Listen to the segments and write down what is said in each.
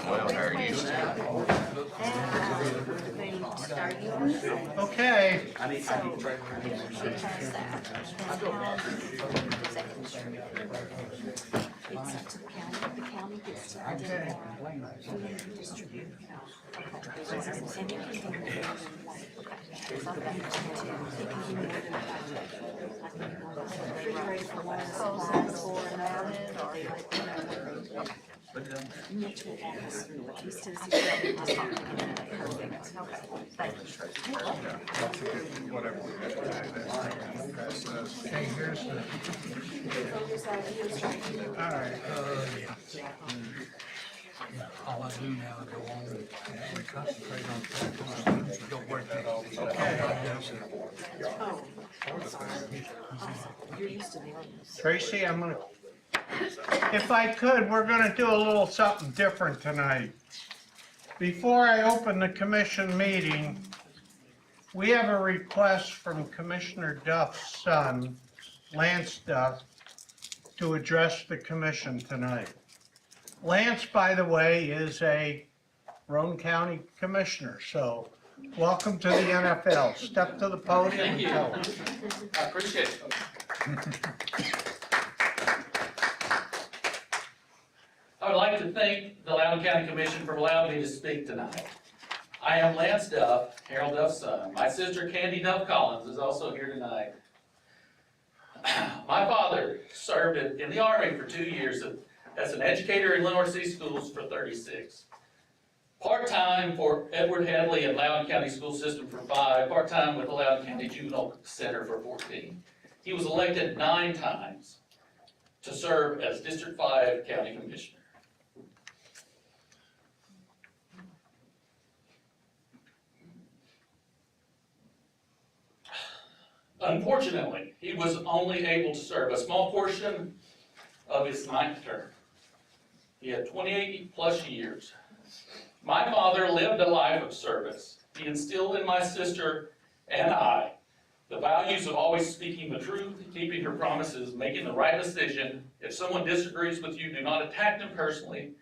Well, how are you? Okay. It's up to the county. The county gets to identify who they can distribute. And you can do more than one. If I've got two, you can do more than one. Refrigerator for one, supplies for another. They let them know where they Mitch will walk us through what East Tennessee Shelby was talking about. Perfect. Okay, thank you. Whatever we have to do. Okay, here's the, all right. All I do now is go on and concentrate on students who don't work that all. Oh, I'm sorry. You're used to the others. Tracy, I'm gonna, if I could, we're gonna do a little something different tonight. Before I open the commission meeting, we have a request from Commissioner Duff's son, Lance Duff, to address the commission tonight. Lance, by the way, is a Roane County Commissioner, so welcome to the NFL. Step to the podium and tell us. I appreciate it. I would like to thank the Loudon County Commission for allowing me to speak tonight. I am Lance Duff, Harold Duff's son. My sister Candy Duff Collins is also here tonight. My father served in the Army for 2 years as an educator in Lenore C schools for 36. Part-time for Edward Hadley and Loudon County School System for 5, part-time with the Loudon County Juvenile Center for 14. He was elected 9 times to serve as District 5 County Commissioner. Unfortunately, he was only able to serve a small portion of his 9th term. He had 28 plus years. My father lived a life of service. He instilled in my sister and I the values of always speaking the truth, keeping her promises, making the right decision. If someone disagrees with you, do not attack them personally.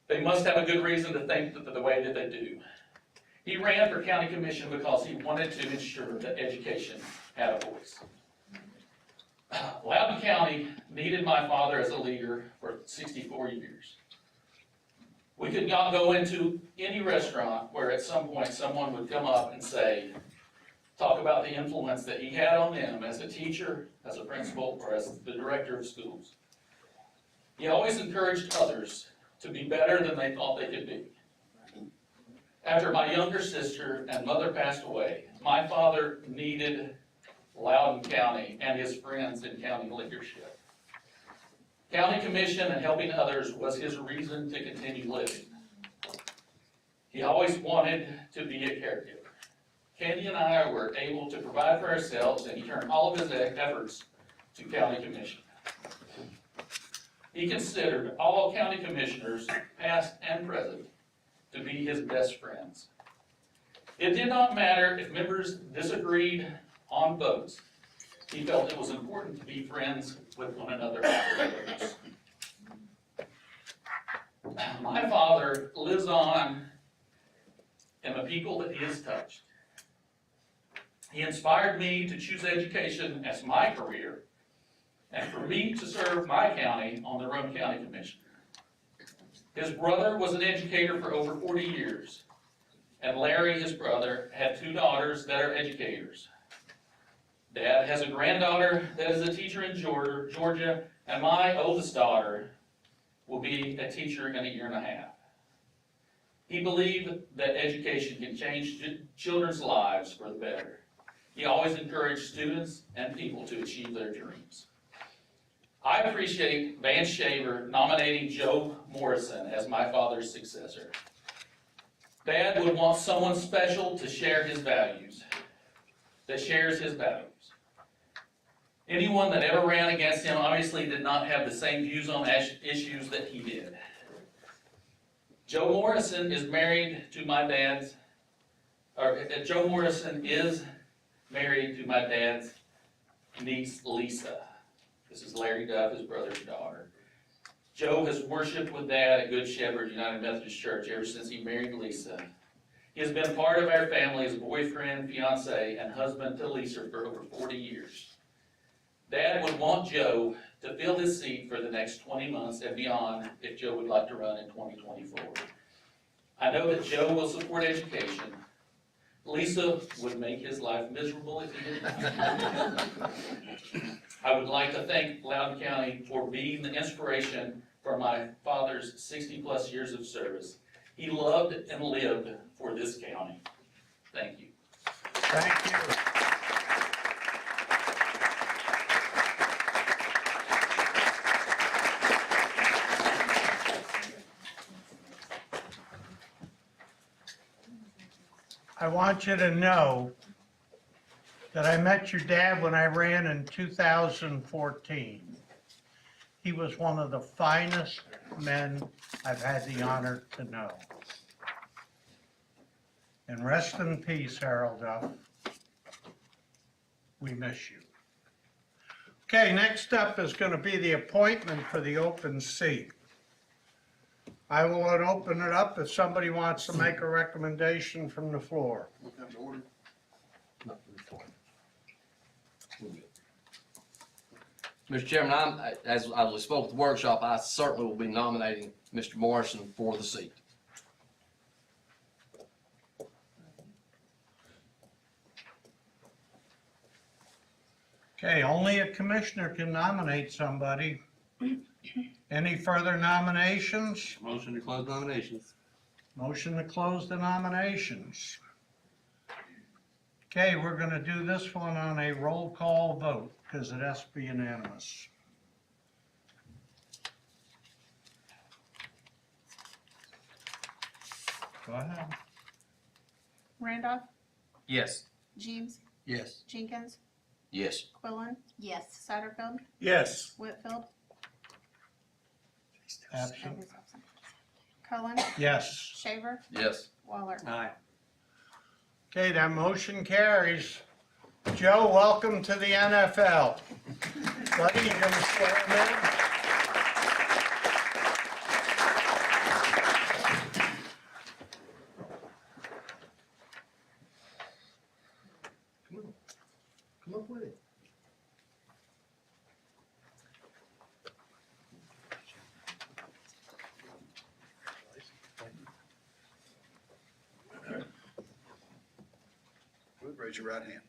They must have a good reason to think the way that they do. He ran for county commission because he wanted to ensure that education had a voice. Loudon County needed my father as a leader for 64 years. We could not go into any restaurant where at some point someone would come up and say, talk about the influence that he had on them as a teacher, as a principal, or as the director of schools. He always encouraged others to be better than they thought they could be. After my younger sister and mother passed away, my father needed Loudon County and his friends in county leadership. County commission and helping others was his reason to continue living. He always wanted to be a caregiver. Candy and I were able to provide for ourselves, and he turned all of his efforts to county commission. He considered all county commissioners, past and present, to be his best friends. It did not matter if members disagreed on votes. He felt it was important to be friends with one another afterwards. My father lives on in the people that he has touched. He inspired me to choose education as my career and for me to serve my county on the Roane County Commission. His brother was an educator for over 40 years, and Larry, his brother, had 2 daughters that are educators. Dad has a granddaughter that is a teacher in Georgia, and my oldest daughter will be a teacher in 1.5 years. He believed that education can change children's lives for the better. He always encouraged students and people to achieve their dreams. I appreciate Vance Shaver nominating Joe Morrison as my father's successor. Dad would want someone special to share his values, that shares his values. Anyone that ever ran against him obviously did not have the same views on issues that he did. Joe Morrison is married to my dad's, Joe Morrison is married to my dad's niece, Lisa. This is Larry Duff, his brother's daughter. Joe has worshiped with Dad at Good Shepherd United Methodist Church ever since he married Lisa. He has been a part of our family as boyfriend, fiance, and husband to Lisa for over 40 years. Dad would want Joe to fill his seat for the next 20 months and beyond if Joe would like to run in 2024. I know that Joe will support education. Lisa would make his life miserable if he did not. I would like to thank Loudon County for being the inspiration for my father's 60-plus years of service. He loved and lived for this county. Thank you. Thank you. I want you to know that I met your dad when I ran in 2014. He was one of the finest men I've had the honor to know. And rest in peace, Harold Duff. We miss you. Okay, next up is going to be the appointment for the open seat. I will open it up if somebody wants to make a recommendation from the floor. Mr. Chairman, as I spoke at the workshop, I certainly will be nominating Mr. Morrison for the seat. Okay, only a commissioner can nominate somebody. Any further nominations? Motion to close nominations. Motion to close the nominations. Okay, we're gonna do this one on a roll call vote, because it has to be unanimous. Go ahead. Randolph, Yes. James, Yes. Jenkins, Yes. Quillen, Yes. Satterfield, Yes. Whitfield, Absent. Cullen, Yes. Shaver, Yes. Waller. Aye. Okay, that motion carries. Joe, welcome to the NFL. Buddy, you gonna swear him in? Come up with it. Raise your right hand.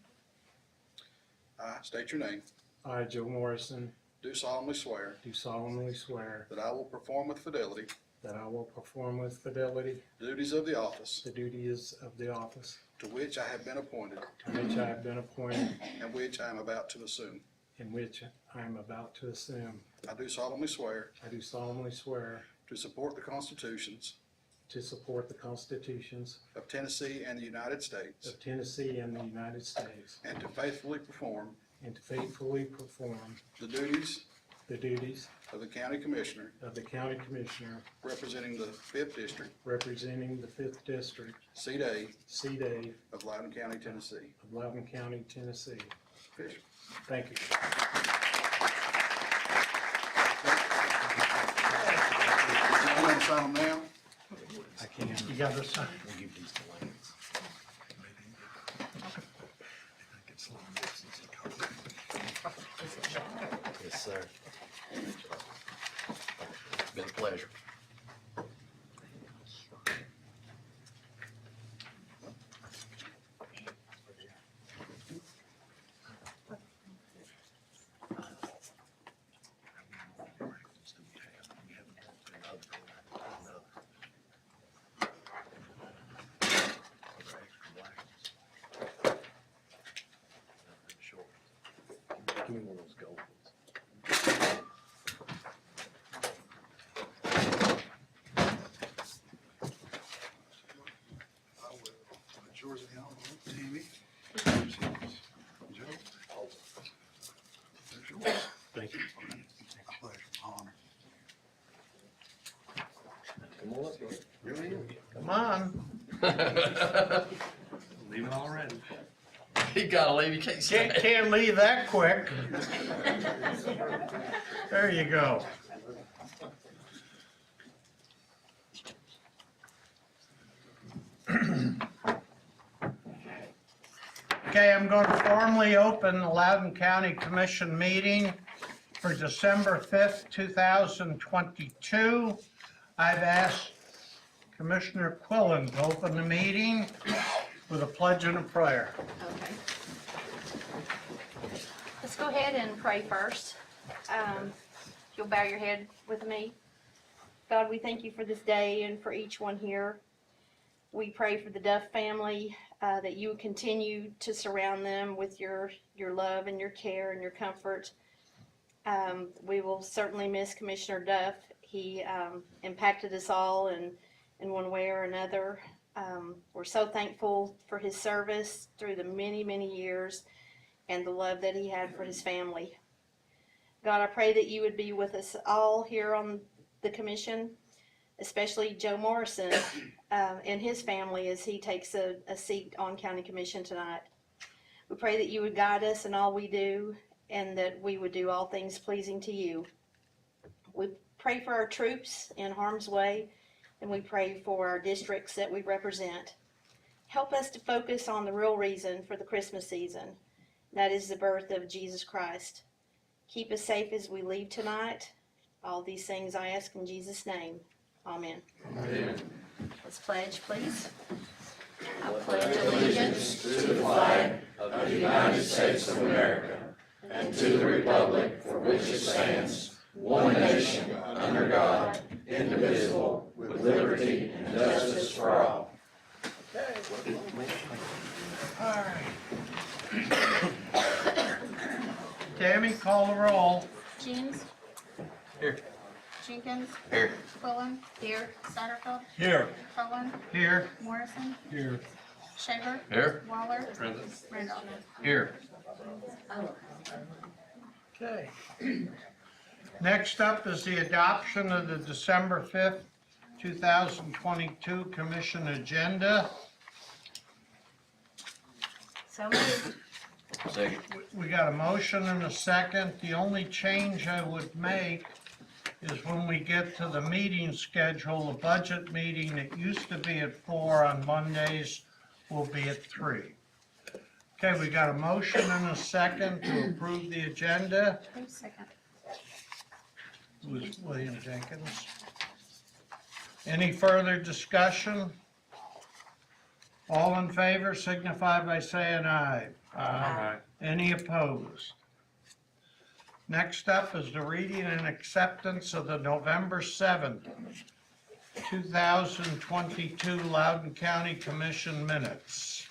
I state your name. I, Joe Morrison, Do solemnly swear do solemnly swear that I will perform with fidelity that I will perform with fidelity the duties of the office the duties of the office to which I have been appointed to which I have been appointed and which I am about to assume. and which I am about to assume. I do solemnly swear I do solemnly swear to support the constitutions to support the constitutions of Tennessee and the United States of Tennessee and the United States and to faithfully perform and to faithfully perform the duties the duties of the County Commissioner of the County Commissioner representing the 5th District, representing the 5th District, Seat A Seat A of Loudon County, Tennessee. of Loudon County, Tennessee. Official. Thank you. I'm going to sign them now. I can. You gotta sign. Yes, sir. It's been a pleasure. Give me one of those gold ones. Yours and him, Tammy. Joe. There's yours. Thank you. Pleasure, honor. Come on up, bro. Really? Come on. Leaving already. You gotta leave, you can't stay. Can't leave that quick. There you go. Okay, I'm going to formally open the Loudon County Commission meeting for December 5th, 2022. I've asked Commissioner Quillen to open the meeting with a pledge and a prayer. Okay. Let's go ahead and pray first. If you'll bow your head with me. God, we thank you for this day and for each one here. We pray for the Duff family, that you would continue to surround them with your love and your care and your comfort. We will certainly miss Commissioner Duff. He impacted us all in one way or another. We're so thankful for his service through the many, many years and the love that he had for his family. God, I pray that you would be with us all here on the commission, especially Joe Morrison and his family as he takes a seat on county commission tonight. We pray that you would guide us in all we do and that we would do all things pleasing to you. We pray for our troops in harm's way, and we pray for our districts that we represent. Help us to focus on the real reason for the Christmas season. That is the birth of Jesus Christ. Keep us safe as we leave tonight. All these things I ask in Jesus' name. Amen. Amen. Let's pledge, please. I pledge allegiance to the flag of the United States of America and to the republic for which it stands, one nation, under God, indivisible, with liberty and justice for all. All right. Tammy, call the roll. James. Here. Jenkins. Here. Quillen. Here. Satterfield. Here. Cullen. Here. Morrison. Here. Shaver. Here. Waller. Present. Randolph. Here. Okay. Next up is the adoption of the December 5th, 2022 Commission agenda. So moved. Second. We got a motion and a second. The only change I would make is when we get to the meeting schedule, the budget meeting that used to be at 4 on Mondays will be at 3. Okay, we got a motion and a second to approve the agenda. Who's second? It was William Jenkins. Any further discussion? All in favor signify by saying aye. Aye. Any opposed? Next up is the reading and acceptance of the November 7th, 2022 Loudon County Commission minutes.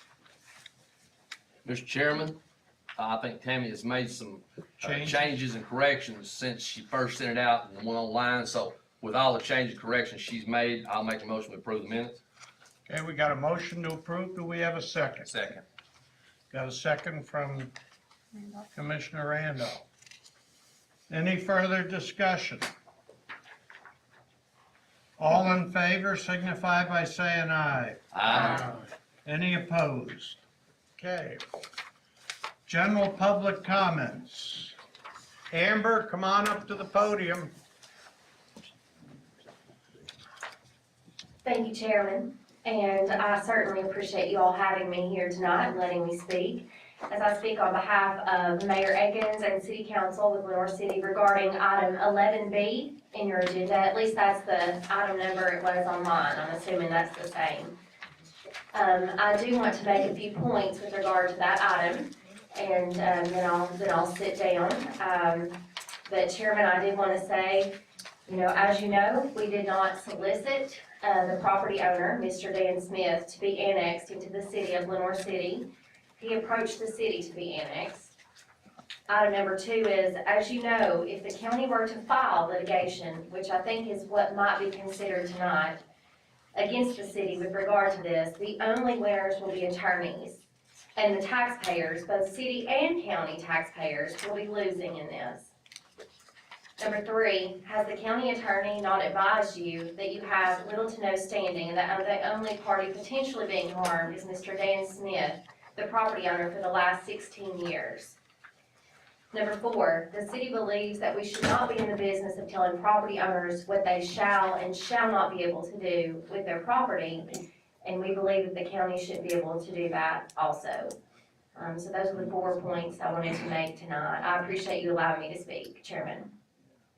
Mr. Chairman, I think Tammy has made some changes and corrections since she first sent it out and went online. So with all the changes and corrections she's made, I'll make a motion to approve the minutes. Okay, we got a motion to approve. Do we have a second? Second. Got a second from Randolph. Commissioner Randall. Any further discussion? All in favor signify by saying aye. Aye. Any opposed? Okay. General public comments. Amber, come on up to the podium. Thank you, Chairman, and I certainly appreciate you all having me here tonight and letting me speak. As I speak on behalf of Mayor Eakins and City Council with Lenore City regarding item 11B in your agenda, at least that's the item number it was on mine. I'm assuming that's the same. I do want to make a few points with regard to that item, and then I'll sit down. But Chairman, I did want to say, as you know, we did not solicit the property owner, Mr. Dan Smith, to be annexed into the city of Lenore City. He approached the city to be annexed. Item number 2 is, as you know, if the county were to file litigation, which I think is what might be considered tonight, against the city with regard to this, the only winners will be attorneys. And the taxpayers, both city and county taxpayers, will be losing in this. Number 3, has the county attorney not advised you that you have little to no standing and that the only party potentially being harmed is Mr. Dan Smith, the property owner for the last 16 years? Number 4, the city believes that we should not be in the business of telling property owners what they shall and shall not be able to do with their property, and we believe that the county should be able to do that also. So those are the 4 points I wanted to make tonight. I appreciate you allowing me to speak, Chairman.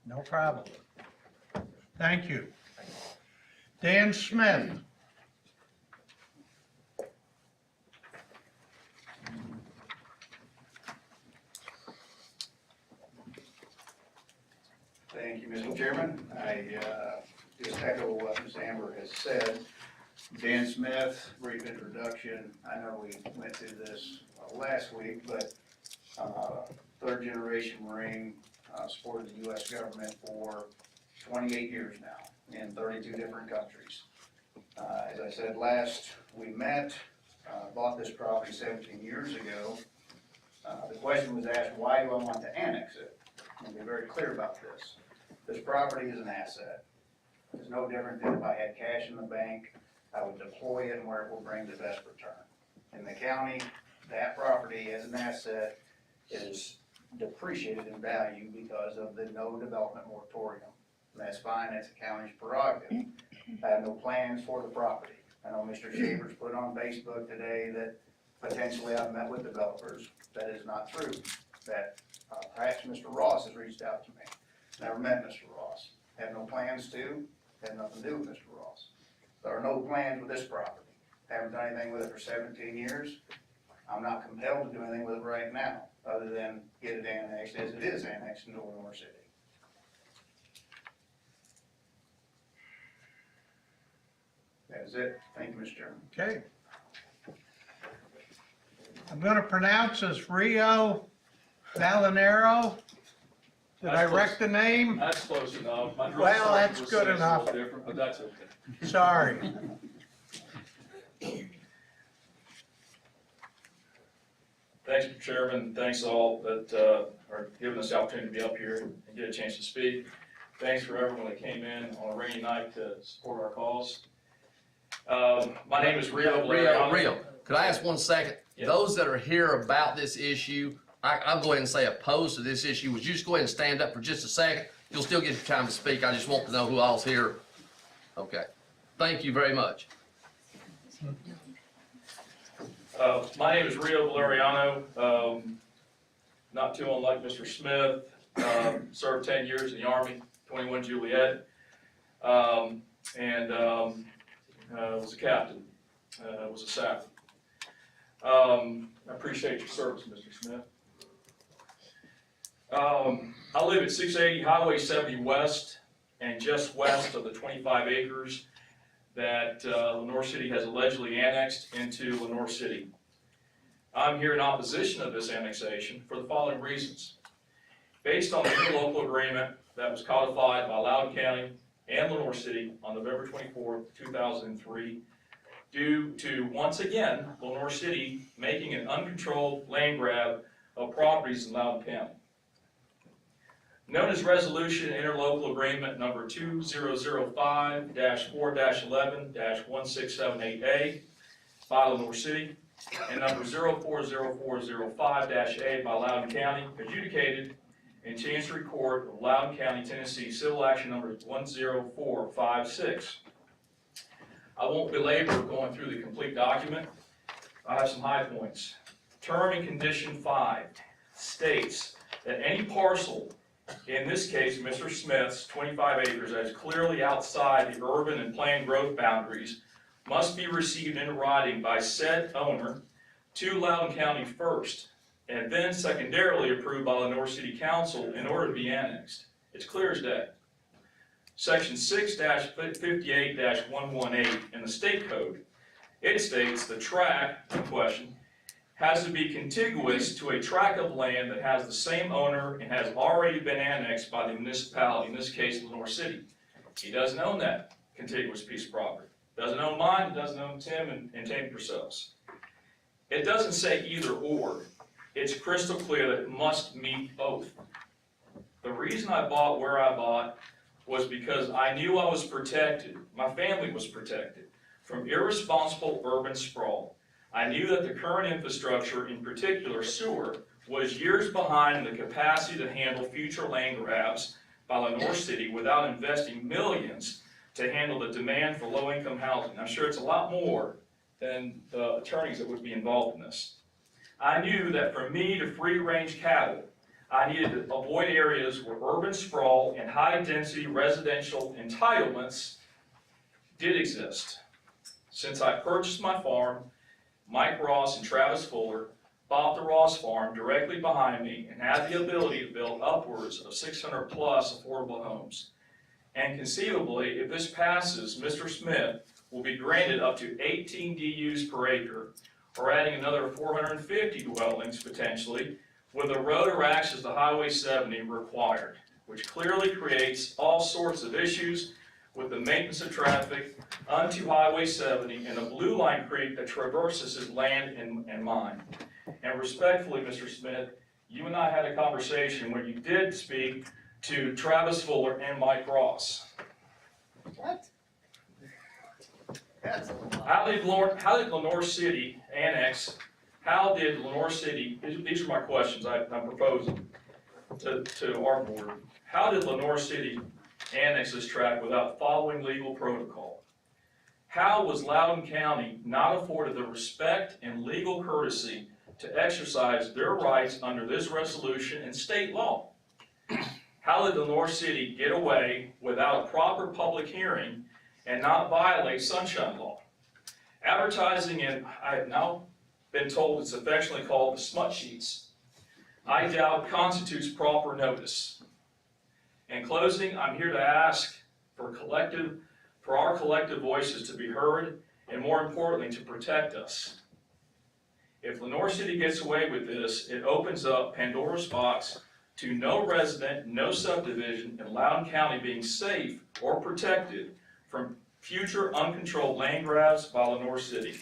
No problem. Thank you. Dan Smith. Thank you, Mr. Chairman. I just echo what Ms. Amber has said. Dan Smith, brief introduction. I know we went through this last week, but third generation Marine, supported the U.S. government for 28 years now in 32 different countries. As I said last we met, bought this property 17 years ago. The question was asked, why do I want to annex it? I'll be very clear about this. This property is an asset. It's no different than if I had cash in the bank, I would deploy it where it will bring the best return. In the county, that property as an asset is depreciated in value because of the no development moratorium. And that's fine, that's the county's prerogative. I have no plans for the property. I know Mr. Shavers put on Facebook today that potentially I've met with developers. That is not true. That perhaps Mr. Ross has reached out to me. Never met Mr. Ross. Have no plans to, have nothing to do with Mr. Ross. There are no plans with this property. Haven't done anything with it for 17 years. I'm not compelled to do anything with it right now, other than get it annexed as it is annexed into Lenore City. That is it. Thank you, Mr. Chairman. Okay. I'm gonna pronounce this Rio Valinero. Did I wreck the name? That's close enough. My drill Well, sergeant that's would good say it's a enough. little different, but that's okay. Sorry. Thanks, Mr. Chairman. Thanks all that are giving us the opportunity to be up here and get a chance to speak. Thanks for everyone that came in on a rainy night to support our cause. My name is Rio. Rio, could I ask 1 second? Yes. Those that are here about this issue, I'll go ahead and say opposed to this issue. Would you just go ahead and stand up for just a second? You'll still get your time to speak. I just want to know who all's here. Okay. Thank you very much. My name is Rio Valeriano. Not too unlike Mr. Smith. Served 10 years in the Army, 21 Juliet, and was a captain. Was a SAP. I appreciate your service, Mr. Smith. I live at 680 Highway 70 West, and just west of the 25 acres that Lenore City has allegedly annexed into Lenore City. I'm here in opposition of this annexation for the following reasons. Based on the interlocal agreement that was codified by Loudon County and Lenore City on November 24th, 2003, due to, once again, Lenore City making an uncontrolled land grab of properties in Loudon County. Known as Resolution Interlocal Agreement number 2005-4-11-16788A by Lenore City, and number 040405-A by Loudon County, adjudicated in Chancery Court of Loudon County, Tennessee, Civil Action number 10456. I won't belabor going through the complete document. I have some high points. Term and Condition 5 states that any parcel, in this case Mr. Smith's 25 acres, that is clearly outside the urban and planned growth boundaries, must be received in writing by said owner to Loudon County first, and then secondarily approved by Lenore City Council in order to be annexed. It's clear as day. Section 6-58-118 in the state code, it states the tract in question has to be contiguous to a tract of land that has the same owner and has already been annexed by the municipality, in this case Lenore City. He doesn't own that contiguous piece of property. Doesn't own mine, doesn't own Tim and Tammy Purcell's. It doesn't say either or. It's crystal clear that it must meet both. The reason I bought where I bought was because I knew I was protected, my family was protected, from irresponsible urban sprawl. I knew that the current infrastructure, in particular sewer, was years behind in the capacity to handle future land grabs by Lenore City without investing millions to handle the demand for low-income housing. I'm sure it's a lot more than the attorneys that would be involved in this. I knew that for me to free-range cattle, I needed to avoid areas where urban sprawl and high-density residential entitlements did exist. Since I purchased my farm, Mike Ross and Travis Fuller bought the Ross farm directly behind me and had the ability to build upwards of 600 plus affordable homes. And conceivably, if this passes, Mr. Smith will be granted up to 18 DUs per acre, or adding another 450 dwellings potentially, with a road or access to Highway 70 required, which clearly creates all sorts of issues with the maintenance of traffic onto Highway 70 and the Blue Line Creek that traverses his land and mine. And respectfully, Mr. Smith, you and I had a conversation where you did speak to Travis Fuller and Mike Ross. What? How did Lenore City annex, how did Lenore City, these are my questions I'm proposing to our board. How did Lenore City annex this tract without following legal protocol? How was Loudon County not afforded the respect and legal courtesy to exercise their rights under this resolution and state law? How did Lenore City get away without a proper public hearing and not violate Sunshine Law? Advertising, and I have now been told it's affectionately called the smut sheets, I doubt constitutes proper notice. In closing, I'm here to ask for our collective voices to be heard, and more importantly, to protect us. If Lenore City gets away with this, it opens up Pandora's box to no resident, no subdivision in Loudon County being safe or protected from future uncontrolled land grabs by Lenore City.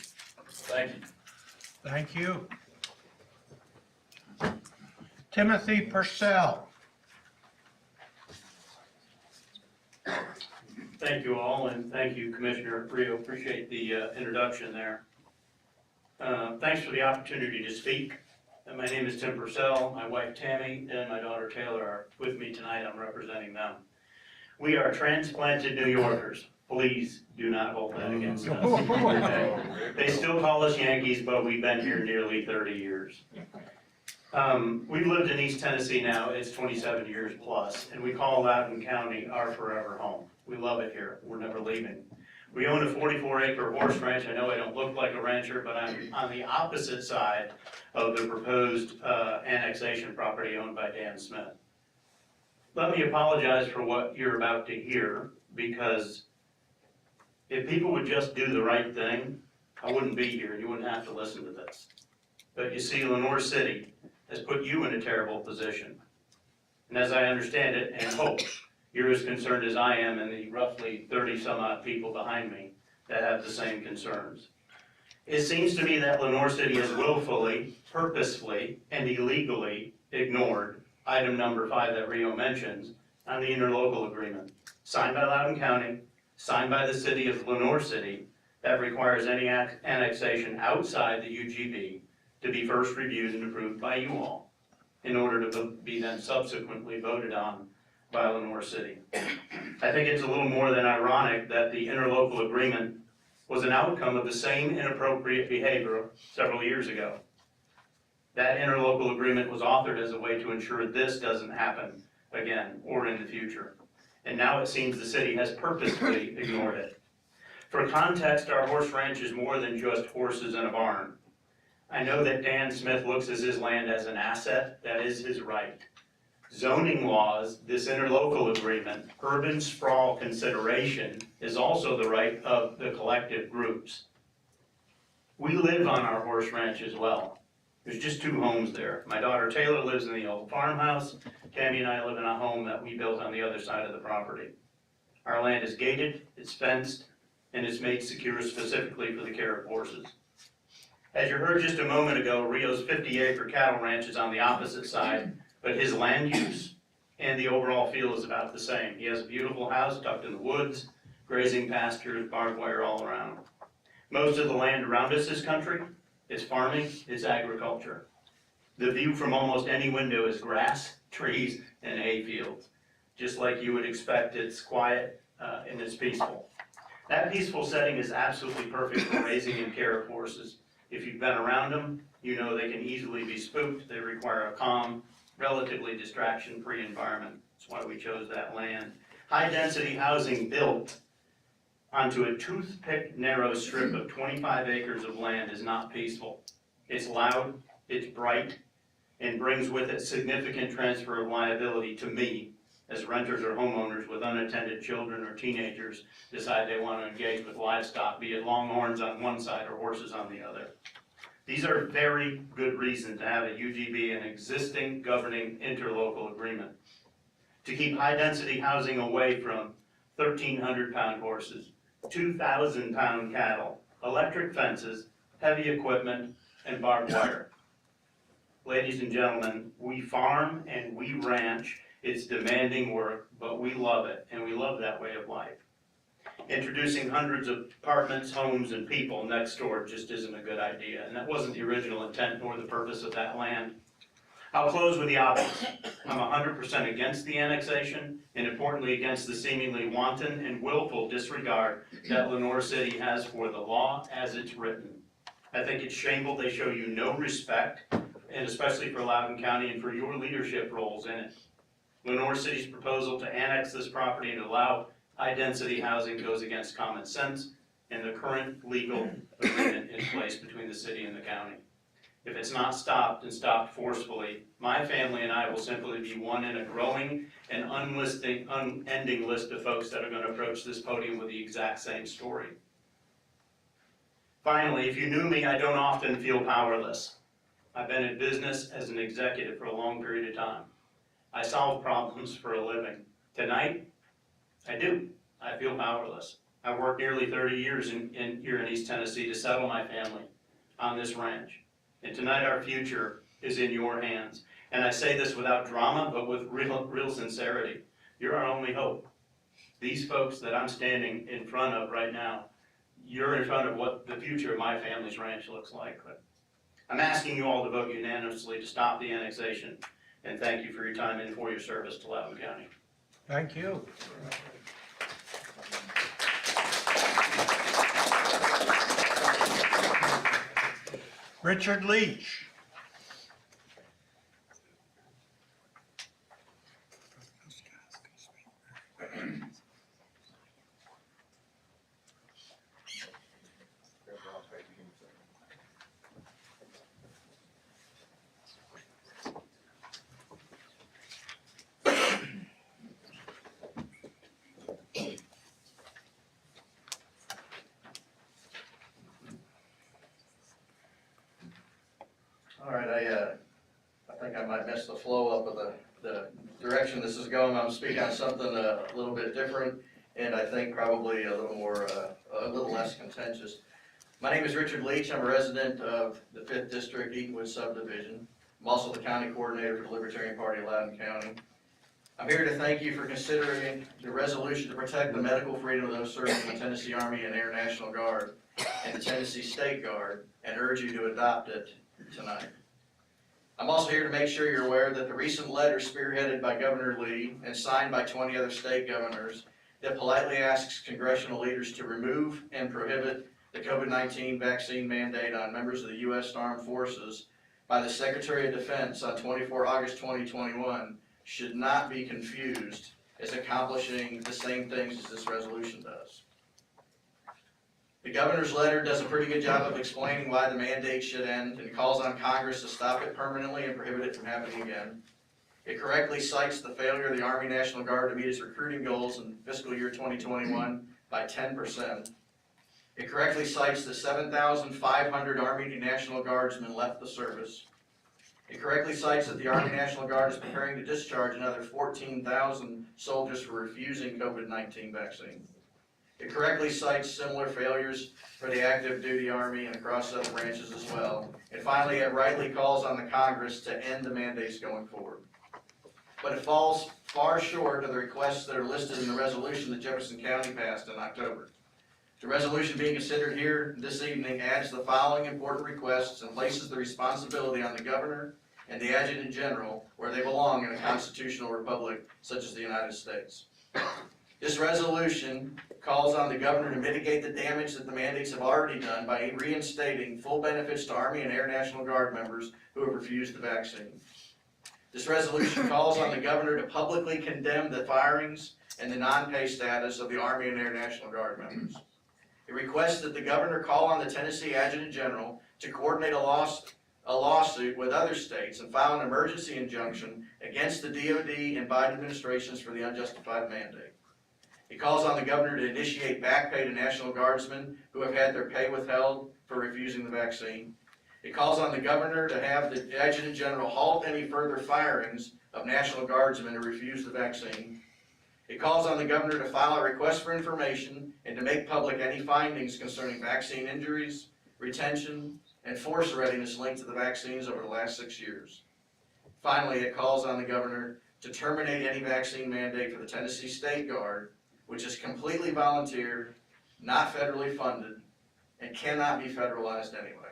Thank you. Thank you. Timothy Purcell. Thank you all, and thank you, Commissioner Rio. Appreciate the introduction there. Thanks for the opportunity to speak. My name is Tim Purcell. My wife Tammy and my daughter Taylor are with me tonight. I'm representing them. We are transplanted New Yorkers. Please do not hold that against us. They still call us Yankees, but we've been here nearly 30 years. We've lived in East Tennessee now, it's 27 years plus, and we call Loudon County our forever home. We love it here, we're never leaving. We own a 44-acre horse ranch. I know I don't look like a rancher, but I'm on the opposite side of the proposed annexation property owned by Dan Smith. Let me apologize for what you're about to hear, because if people would just do the right thing, I wouldn't be here, you wouldn't have to listen to this. But you see, Lenore City has put you in a terrible position. And as I understand it, and hope, you're as concerned as I am and the roughly 30 some odd people behind me that have the same concerns. It seems to me that Lenore City has willfully, purposefully, and illegally ignored item number 5 that Rio mentions on the interlocal agreement, signed by Loudon County, signed by the city of Lenore City, that requires any annexation outside the UGB to be first reviewed and approved by you all in order to be then subsequently voted on by Lenore City. I think it's a little more than ironic that the interlocal agreement was an outcome of the same inappropriate behavior several years ago. That interlocal agreement was authored as a way to ensure this doesn't happen again or in the future. And now it seems the city has purposefully ignored it. For context, our horse ranch is more than just horses and a barn. I know that Dan Smith looks at his land as an asset. That is his right. Zoning laws, this interlocal agreement, urban sprawl consideration is also the right of the collective groups. We live on our horse ranch as well. There's just 2 homes there. My daughter Taylor lives in the old farmhouse. Tammy and I live in a home that we built on the other side of the property. Our land is gated, it's fenced, and it's made secure specifically for the care of horses. As you heard just a moment ago, Rio's 50-acre cattle ranch is on the opposite side, but his land use and the overall feel is about the same. He has a beautiful house tucked in the woods, grazing pastures, barbed wire all around. Most of the land around us is country. It's farming, it's agriculture. The view from almost any window is grass, trees, and hay fields. Just like you would expect, it's quiet and it's peaceful. That peaceful setting is absolutely perfect for raising and care of horses. If you've been around them, you know they can easily be spooked. They require a calm, relatively distraction-free environment. That's why we chose that land. High-density housing built onto a toothpick narrow strip of 25 acres of land is not peaceful. It's loud, it's bright, and brings with it significant transfer of liability to me as renters or homeowners with unattended children or teenagers decide they want to engage with livestock, be it longhorns on one side or horses on the other. These are very good reasons to have a UGB, an existing governing interlocal agreement, to keep high-density housing away from 1,300-pound horses, 2,000-pound cattle, electric fences, heavy equipment, and barbed wire. Ladies and gentlemen, we farm and we ranch. It's demanding work, but we love it, and we love that way of life. Introducing hundreds of apartments, homes, and people next door just isn't a good idea, and that wasn't the original intent nor the purpose of that land. I'll close with the obvious. I'm 100% against the annexation, and importantly against the seemingly wanton and willful disregard that Lenoir City has for the law as it's written. I think it's shameful they show you no respect, and especially for Loudon County and for your leadership roles in it. Lenoir City's proposal to annex this property and allow high-density housing goes against common sense and the current legal agreement in place between the city and the county. If it's not stopped and stopped forcefully, my family and I will simply be one in a growing and unending list of folks that are going to approach this podium with the exact same story. Finally, if you knew me, I don't often feel powerless. I've been in business as an executive for a long period of time. I solve problems for a living. Tonight, I do. I feel powerless. I've worked nearly 30 years here in East Tennessee to settle my family on this ranch. And tonight our future is in your hands. And I say this without drama, but with real sincerity. You're our only hope. These folks that I'm standing in front of right now, you're in front of what the future of my family's ranch looks like. But I'm asking you all to vote unanimously to stop the annexation. And thank you for your time and for your service to Loudon County. Thank you. Richard Leach. All right, I think I might miss the flow up of the direction this is going. I'm speaking on something a little bit different, and I think probably a little more, a little less contentious. My name is Richard Leach. I'm a resident of the 5th District, Eatonwood Subdivision. I'm also the county coordinator for the Libertarian Party of Loudon County. I'm here to thank you for considering the resolution to protect the medical freedom of those serving in the Tennessee Army and Air National Guard and the Tennessee State Guard, and urge you to adopt it tonight. I'm also here to make sure you're aware that the recent letter spearheaded by Governor Lee and signed by 20 other state governors that politely asks congressional leaders to remove and prohibit the COVID-19 vaccine mandate on members of the U.S. Armed Forces by the Secretary of Defense on 24 August 2021 should not be confused as accomplishing the same things as this resolution does. The governor's letter does a pretty good job of explaining why the mandate should end and calls on Congress to stop it permanently and prohibit it from happening again. It correctly cites the failure of the Army National Guard to meet its recruiting goals in fiscal year 2021 by 10%. It correctly cites that 7,500 Army National Guardsmen left the service. It correctly cites that the Army National Guard is preparing to discharge another 14,000 soldiers for refusing COVID-19 vaccine. It correctly cites similar failures for the active duty Army and across other branches as well. And finally, it rightly calls on the Congress to end the mandates going forward. But it falls far short of the requests that are listed in the resolution that Jefferson County passed in October. The resolution being considered here this evening adds the following important requests and places the responsibility on the governor and the adjutant general where they belong in a constitutional republic such as the United States. This resolution calls on the governor to mitigate the damage that the mandates have already done by reinstating full benefits to Army and Air National Guard members who have refused the vaccine. This resolution calls on the governor to publicly condemn the firings and the non-pay status of the Army and Air National Guard members. It requests that the governor call on the Tennessee Adjutant General to coordinate a lawsuit with other states and file an emergency injunction against the DoD and Biden administrations for the unjustified mandate. It calls on the governor to initiate back pay to National Guardsmen who have had their pay withheld for refusing the vaccine. It calls on the governor to have the Adjutant General halt any further firings of National Guardsmen who refuse the vaccine. It calls on the governor to file a request for information and to make public any findings concerning vaccine injuries, retention, and force readiness linked to the vaccines over the last 6 years. Finally, it calls on the governor to terminate any vaccine mandate for the Tennessee State Guard, which is completely volunteer, not federally funded, and cannot be federalized anyway.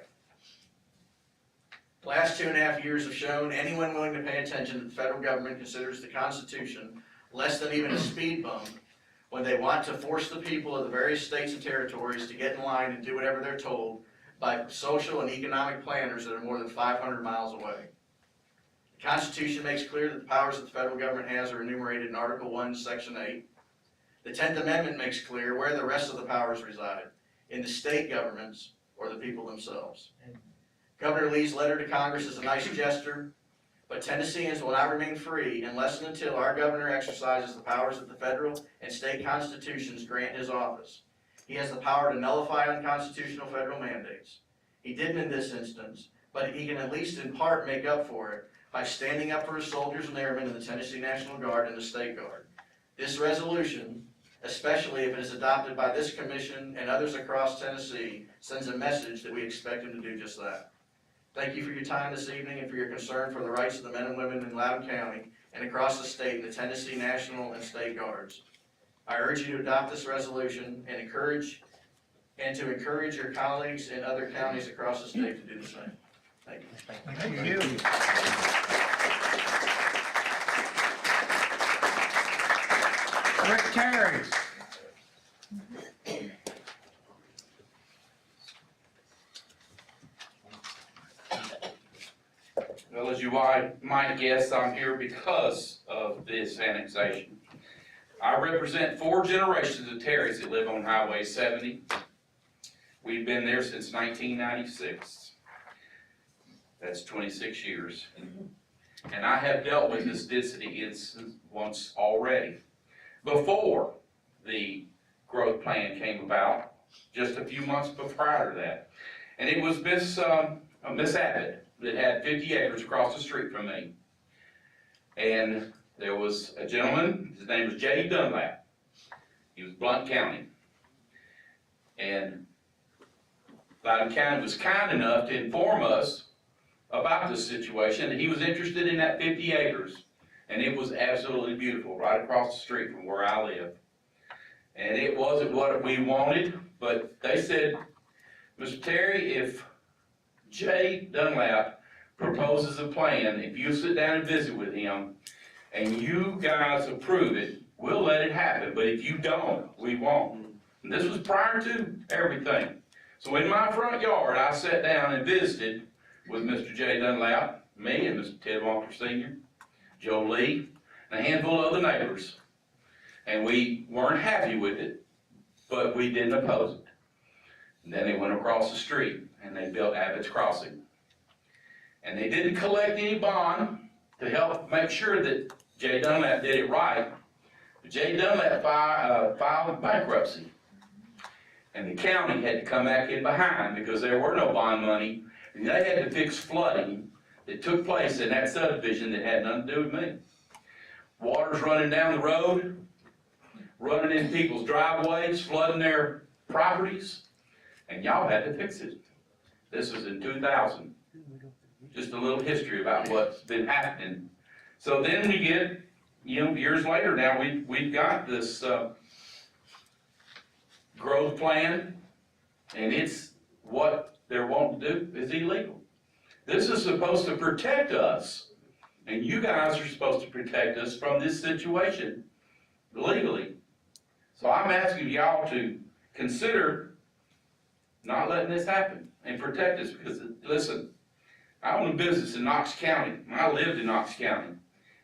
The last 2.5 years have shown anyone willing to pay attention that the federal government considers the Constitution less than even a speed bump when they want to force the people of the various states and territories to get in line and do whatever they're told by social and economic planners that are more than 500 miles away. The Constitution makes clear that the powers that the federal government has are enumerated in Article 1, Section 8. The 10th Amendment makes clear where the rest of the powers reside, in the state governments or the people themselves. Governor Lee's letter to Congress is a nice gesture, but Tennesseans will not remain free unless and until our governor exercises the powers that the federal and state constitutions grant his office. He has the power to nullify unconstitutional federal mandates. He didn't in this instance, but he can at least in part make up for it by standing up for his soldiers and airmen in the Tennessee National Guard and the State Guard. This resolution, especially if it is adopted by this commission and others across Tennessee, sends a message that we expect him to do just that. Thank you for your time this evening and for your concern for the rights of the men and women in Loudon County and across the state in the Tennessee National and State Guards. I urge you to adopt this resolution and to encourage your colleagues in other counties across the state to do the same. Thank you. Thank you. Rick Terry. Well, as you might guess, I'm here because of this annexation. I represent 4 generations of Terrys that live on Highway 70. We've been there since 1996. That's 26 years. And I have dealt with this density incident once already. Before the growth plan came about, just a few months prior to that. And it was Miss Abbott that had 50 acres across the street from me. And there was a gentleman, his name was J. Dunlap. He was Blount County. And Loudon County was kind enough to inform us about this situation, and he was interested in that 50 acres. And it was absolutely beautiful, right across the street from where I live. And it wasn't what we wanted, but they said, Mr. Terry, if Jay Dunlap proposes a plan, if you sit down and visit with him, and you guys approve it, we'll let it happen. But if you don't, we won't. And this was prior to everything. So in my front yard, I sat down and visited with Mr. J. Dunlap, me and Mr. Ted Walker Sr., Joe Lee, and a handful of other neighbors. And we weren't happy with it, but we didn't oppose it. And then they went across the street and they built Abbott's Crossing. And they didn't collect any bond to help make sure that J. Dunlap did it right. But J. Dunlap filed bankruptcy. And the county had to come back in behind because there were no bond money. And they had to fix flooding that took place in that subdivision that had nothing to do with me. Water's running down the road, running in people's driveways, flooding their properties, and y'all had to fix it. This was in 2000. Just a little history about what's been happening. So then we get, years later now, we've got this growth plan, and it's what they're wanting to do is illegal. This is supposed to protect us, and you guys are supposed to protect us from this situation legally. So I'm asking y'all to consider not letting this happen and protect us, because, listen, I own a business in Knox County, and I lived in Knox County,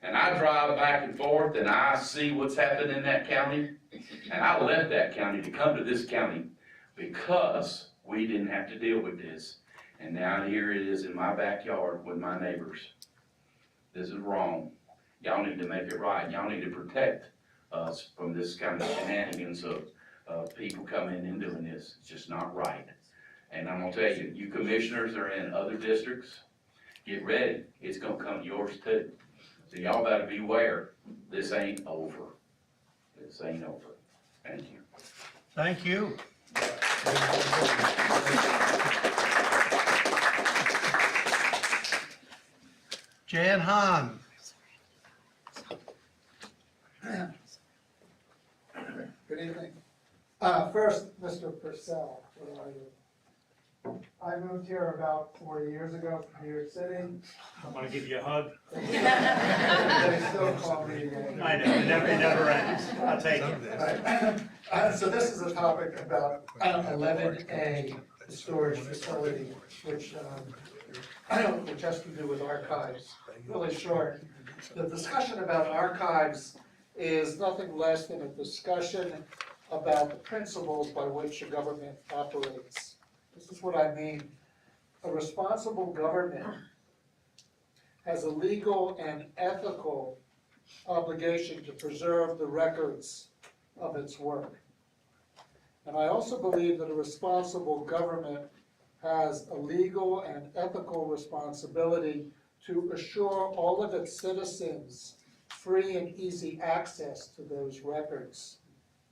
and I drive back and forth, and I see what's happening in that county, and I left that county to come to this county because we didn't have to deal with this, and now here it is in my backyard with my neighbors. This is wrong. Y'all need to make it right. Y'all need to protect us from this kind of shenanigans of people coming in and doing this. It's just not right. And I'm gonna tell you, you commissioners are in other districts, get ready. It's gonna come to yours too. So y'all better beware. This ain't over. This ain't over. Thank you. Thank you. Jan Hahn. Good evening. First, Mr. Purcell, where are you? I moved here about 4 years ago from New York City. I want to give you a hug. They still call me. I know, it never ends. I'll take it. So this is a topic about 11A, the storage facility, which has to do with archives. Really short. The discussion about archives is nothing less than a discussion about the principles by which a government operates. This is what I mean. A responsible government has a legal and ethical obligation to preserve the records of its work. And I also believe that a responsible government has a legal and ethical responsibility to assure all of its citizens free and easy access to those records.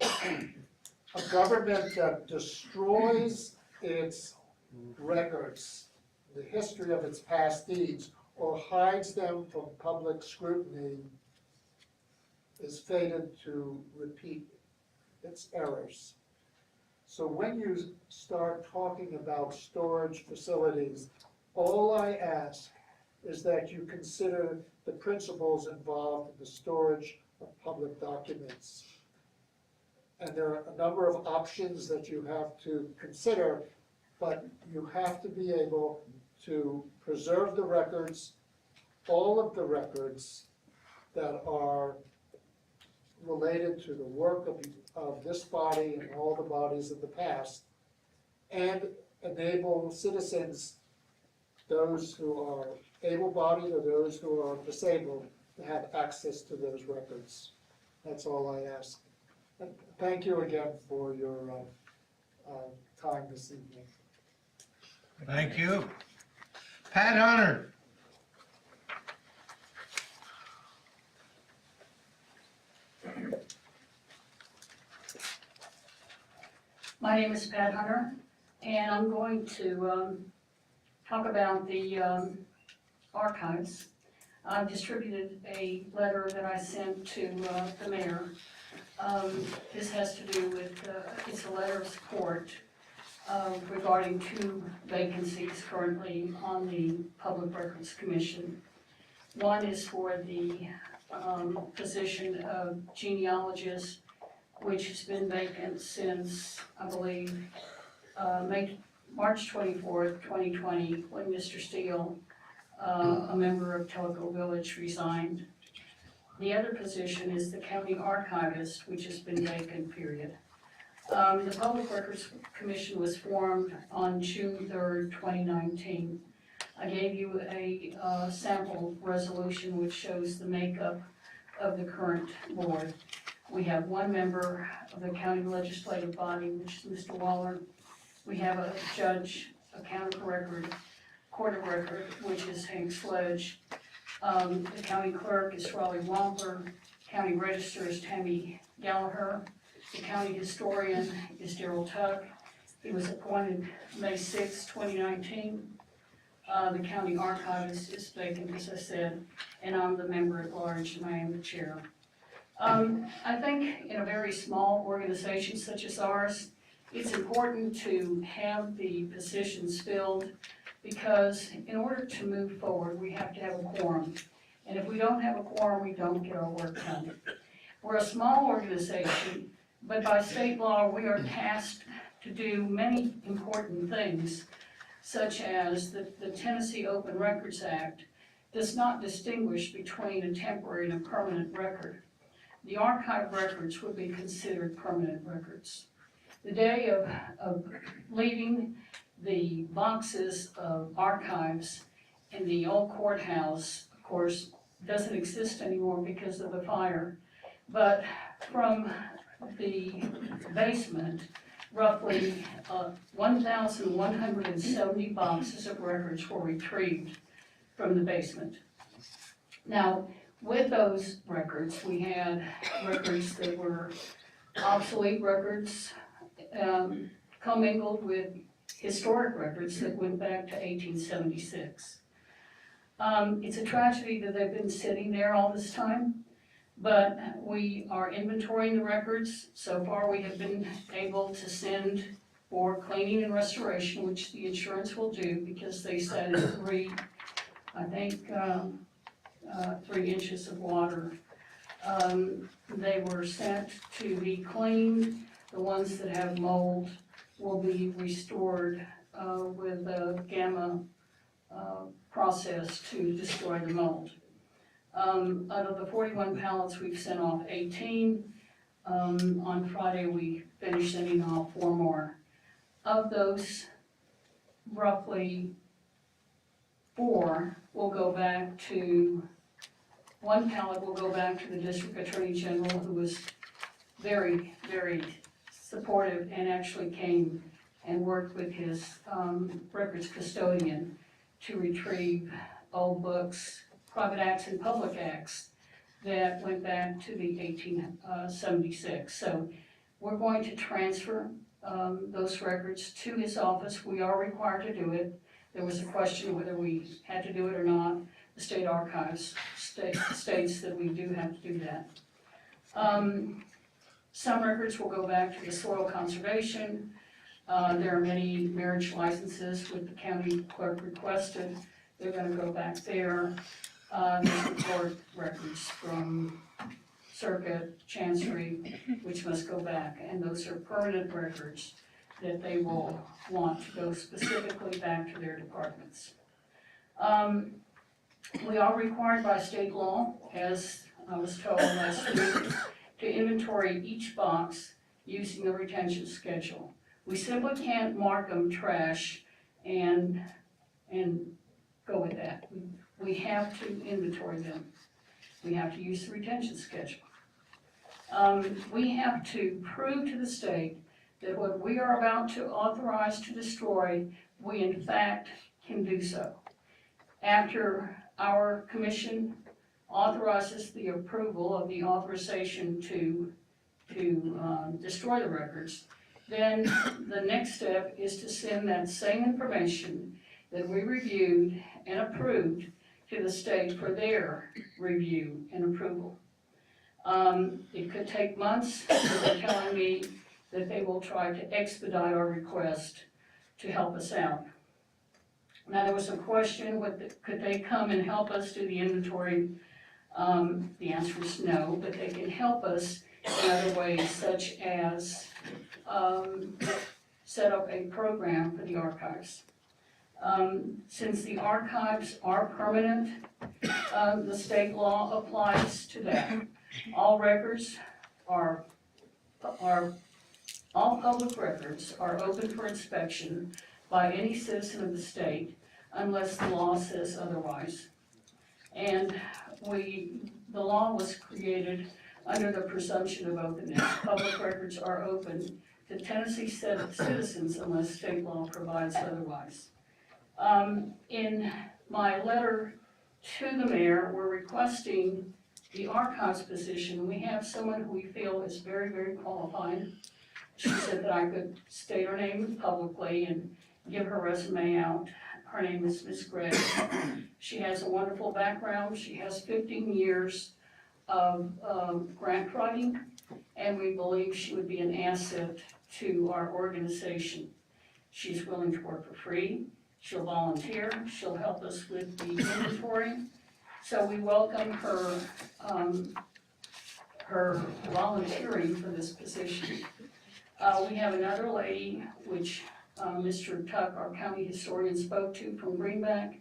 A government that destroys its records, the history of its past deeds, or hides them from public scrutiny is fated to repeat its errors. So when you start talking about storage facilities, all I ask is that you consider the principles involved in the storage of public documents. And there are a number of options that you have to consider, but you have to be able to preserve the records, all of the records that are related to the work of this body and all the bodies of the past, and enable citizens, those who are able-bodied or those who are disabled, to have access to those records. That's all I ask. And thank you again for your time this evening. Thank you. Pat Hunter. My name is Pat Hunter, and I'm going to talk about the archives. I've distributed a letter that I sent to the mayor. This has to do with, it's a letter of support regarding 2 vacancies currently on the Public Records Commission. One is for the position of genealogist, which has been vacant since, I believe, March 24th, 2020, when Mr. Steele, a member of Tellico Village, resigned. The other position is the county archivist, which has been vacant, period. The Public Records Commission was formed on June 3rd, 2019. I gave you a sample resolution which shows the makeup of the current board. We have 1 member of the county legislative body, which is Mr. Waller. We have a judge, a county record, court of record, which is Hank Sledge. The county clerk is Raleigh Wampler. County register is Tammy Gallagher. The county historian is Darrell Tuck. He was appointed May 6, 2019. The county archivist is vacant, as I said, and I'm the member at large, and I am the chair. I think in a very small organization such as ours, it's important to have the positions filled, because in order to move forward, we have to have a quorum. And if we don't have a quorum, we don't get our work done. We're a small organization, But by state law, we are tasked to do many important things, such as the Tennessee Open Records Act does not distinguish between a temporary and a permanent record. The archive records would be considered permanent records. The day of leaving the boxes of archives in the old courthouse, of course, doesn't exist anymore because of the fire. But from the basement, roughly 1,170 boxes of records were retrieved from the basement. Now, with those records, we had records that were obsolete records, commingled with historic records that went back to 1876. It's a tragedy that they've been sitting there all this time, but we are inventorying the records. So far, we have been able to send for cleaning and restoration, which the insurance will do because they said 3 inches of water. They were sent to be cleaned. The ones that have mold will be restored with a gamma process to destroy the mold. Out of the 41 pallets, we've sent off 18. On Friday, we finished sending off 4 more. Of those, roughly 4 will go back to, 1 pallet will go back to the District Attorney General, who was very, very supportive and actually came and worked with his records custodian to retrieve old books, private acts and public acts that went back to the 1876. So we're going to transfer those records to his office. We are required to do it. There was a question whether we had to do it or not. The state archives states that we do have to do that. Some records will go back to the soil conservation. There are many marriage licenses with the county clerk requested. They're gonna go back there. There's court records from circuit, chancery, which must go back, and those are permanent records that they will want to go specifically back to their departments. We are required by state law, as I was told last week, to inventory each box using the retention schedule. We simply can't mark them trash and go with that. We have to inventory them. We have to use the retention schedule. We have to prove to the state that what we are about to authorize to destroy, we in fact can do so. After our commission authorizes the approval of the authorization to destroy the records, then the next step is to send that same information that we reviewed and approved to the state for their review and approval. It could take months, but they're telling me that they will try to expedite our request to help us out. Now, there was a question, could they come and help us do the inventory? The answer is no, but they can help us in other ways, such as set up a program for the archives. Since the archives are permanent, the state law applies to that. All records all public records are open for inspection by any citizen of the state unless the law says otherwise. And the law was created under the presumption of openness. Public records are open to Tennessee citizens unless state law provides otherwise. In my letter to the mayor, we're requesting the archives position. We have someone who we feel is very, very qualified. She said that I could state her name publicly and give her resume out. Her name is Ms. Gregg. She has a wonderful background. She has 15 years of grant writing, and we believe she would be an asset to our organization. She's willing to work for free. She'll volunteer. She'll help us with the inventory. So we welcome her her volunteering for this position. We have another lady, which Mr. Tuck, our county historian, spoke to from Greenback.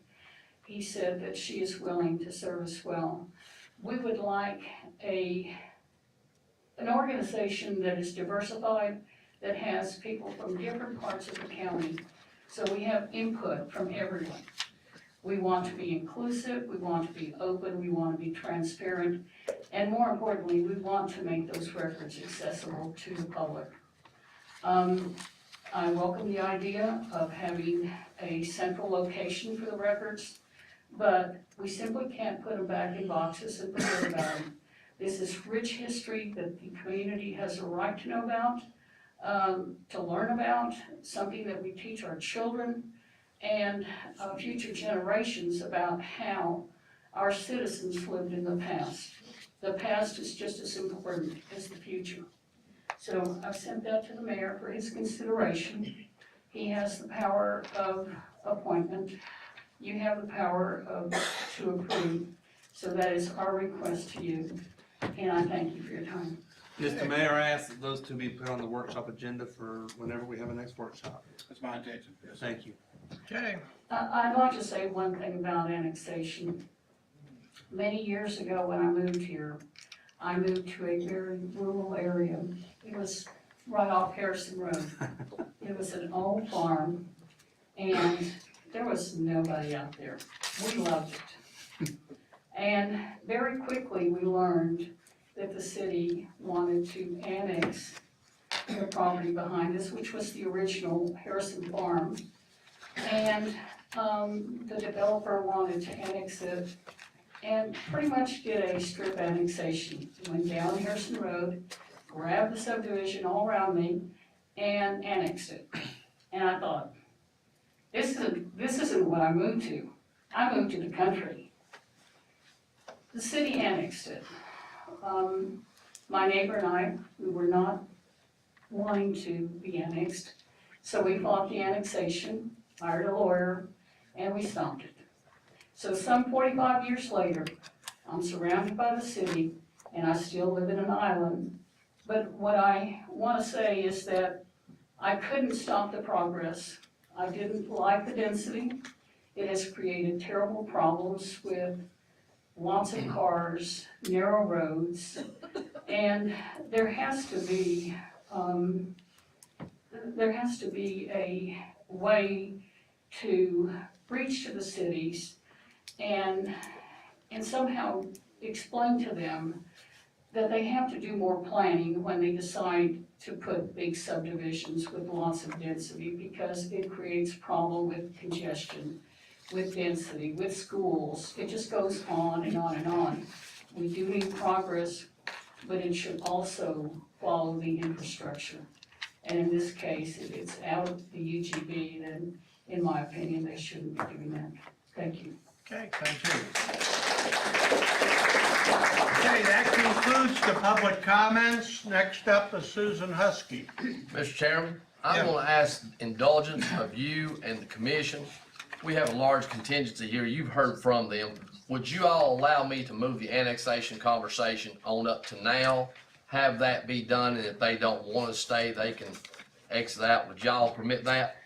He said that she is willing to serve as well. We would like an organization that is diversified, that has people from different parts of the county, so we have input from everyone. We want to be inclusive, we want to be open, we want to be transparent, and more importantly, we want to make those records accessible to the public. I welcome the idea of having a central location for the records, but we simply can't put them back in boxes and forget about them. This is rich history that the community has a right to know about, to learn about, something that we teach our children and future generations about how our citizens lived in the past. The past is just as important as the future. So I've sent that to the mayor for his consideration. He has the power of appointment. You have the power to approve. So that is our request to you, and I thank you for your time. Mr. Mayor, I ask that those two be put on the workshop agenda for whenever we have a next workshop. That's my intention. Yes. Thank you. Okay. I'd like to say one thing about annexation. Many years ago when I moved here, I moved to a very rural area. It was right off Harrison Road. It was an old farm, and there was nobody out there. We loved it. And very quickly we learned that the city wanted to annex the property behind us, which was the original Harrison Farm. And the developer wanted to annex it and pretty much did a strip annexation. Went down Harrison Road, grabbed the subdivision all around me, and annexed it. And I thought, this isn't what I moved to. I moved to the country. The city annexed it. My neighbor and I, we were not wanting to be annexed, so we fought the annexation, hired a lawyer, and we stopped it. So some 45 years later, I'm surrounded by the city, and I still live in an island. But what I want to say is that I couldn't stop the progress. I didn't like the density. It has created terrible problems with lots of cars, narrow roads, and there has to be a way to reach to the cities and somehow explain to them that they have to do more planning when they decide to put big subdivisions with lots of density, because it creates problem with congestion, with density, with schools. It just goes on and on and on. We do need progress, but it should also follow the infrastructure. And in this case, if it's out of the UGB, then in my opinion, they shouldn't be doing that. Thank you. Okay, thank you. Okay, that concludes the public comments. Next up is Susan Husky. Mr. Chairman, I'm Yeah. gonna ask indulgence of you and the commission. We have a large contingency here. You've heard from them. Would you all allow me to move the annexation conversation on up to now? Have that be done, and if they don't wanna stay, they can exit out. Would y'all permit that?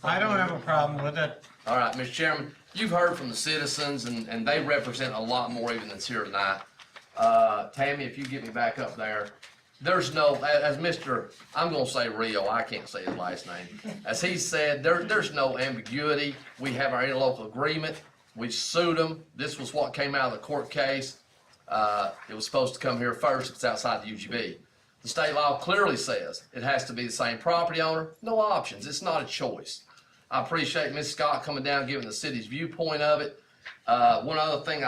I don't have a problem with it. All right, Mr. Chairman, you've heard from the citizens, and they represent a lot more even than's here tonight. Tammy, if you get me back up there, there's no, as Mr., I'm gonna say Rio, I can't say his last name. As he said, there's no ambiguity. We have our interlocal agreement. We sued them. This was what came out of the court case. It was supposed to come here first. It's outside the UGB. The state law clearly says it has to be the same property owner. No options. It's not a choice. I appreciate Ms. Scott coming down and giving the city's viewpoint of it. One other thing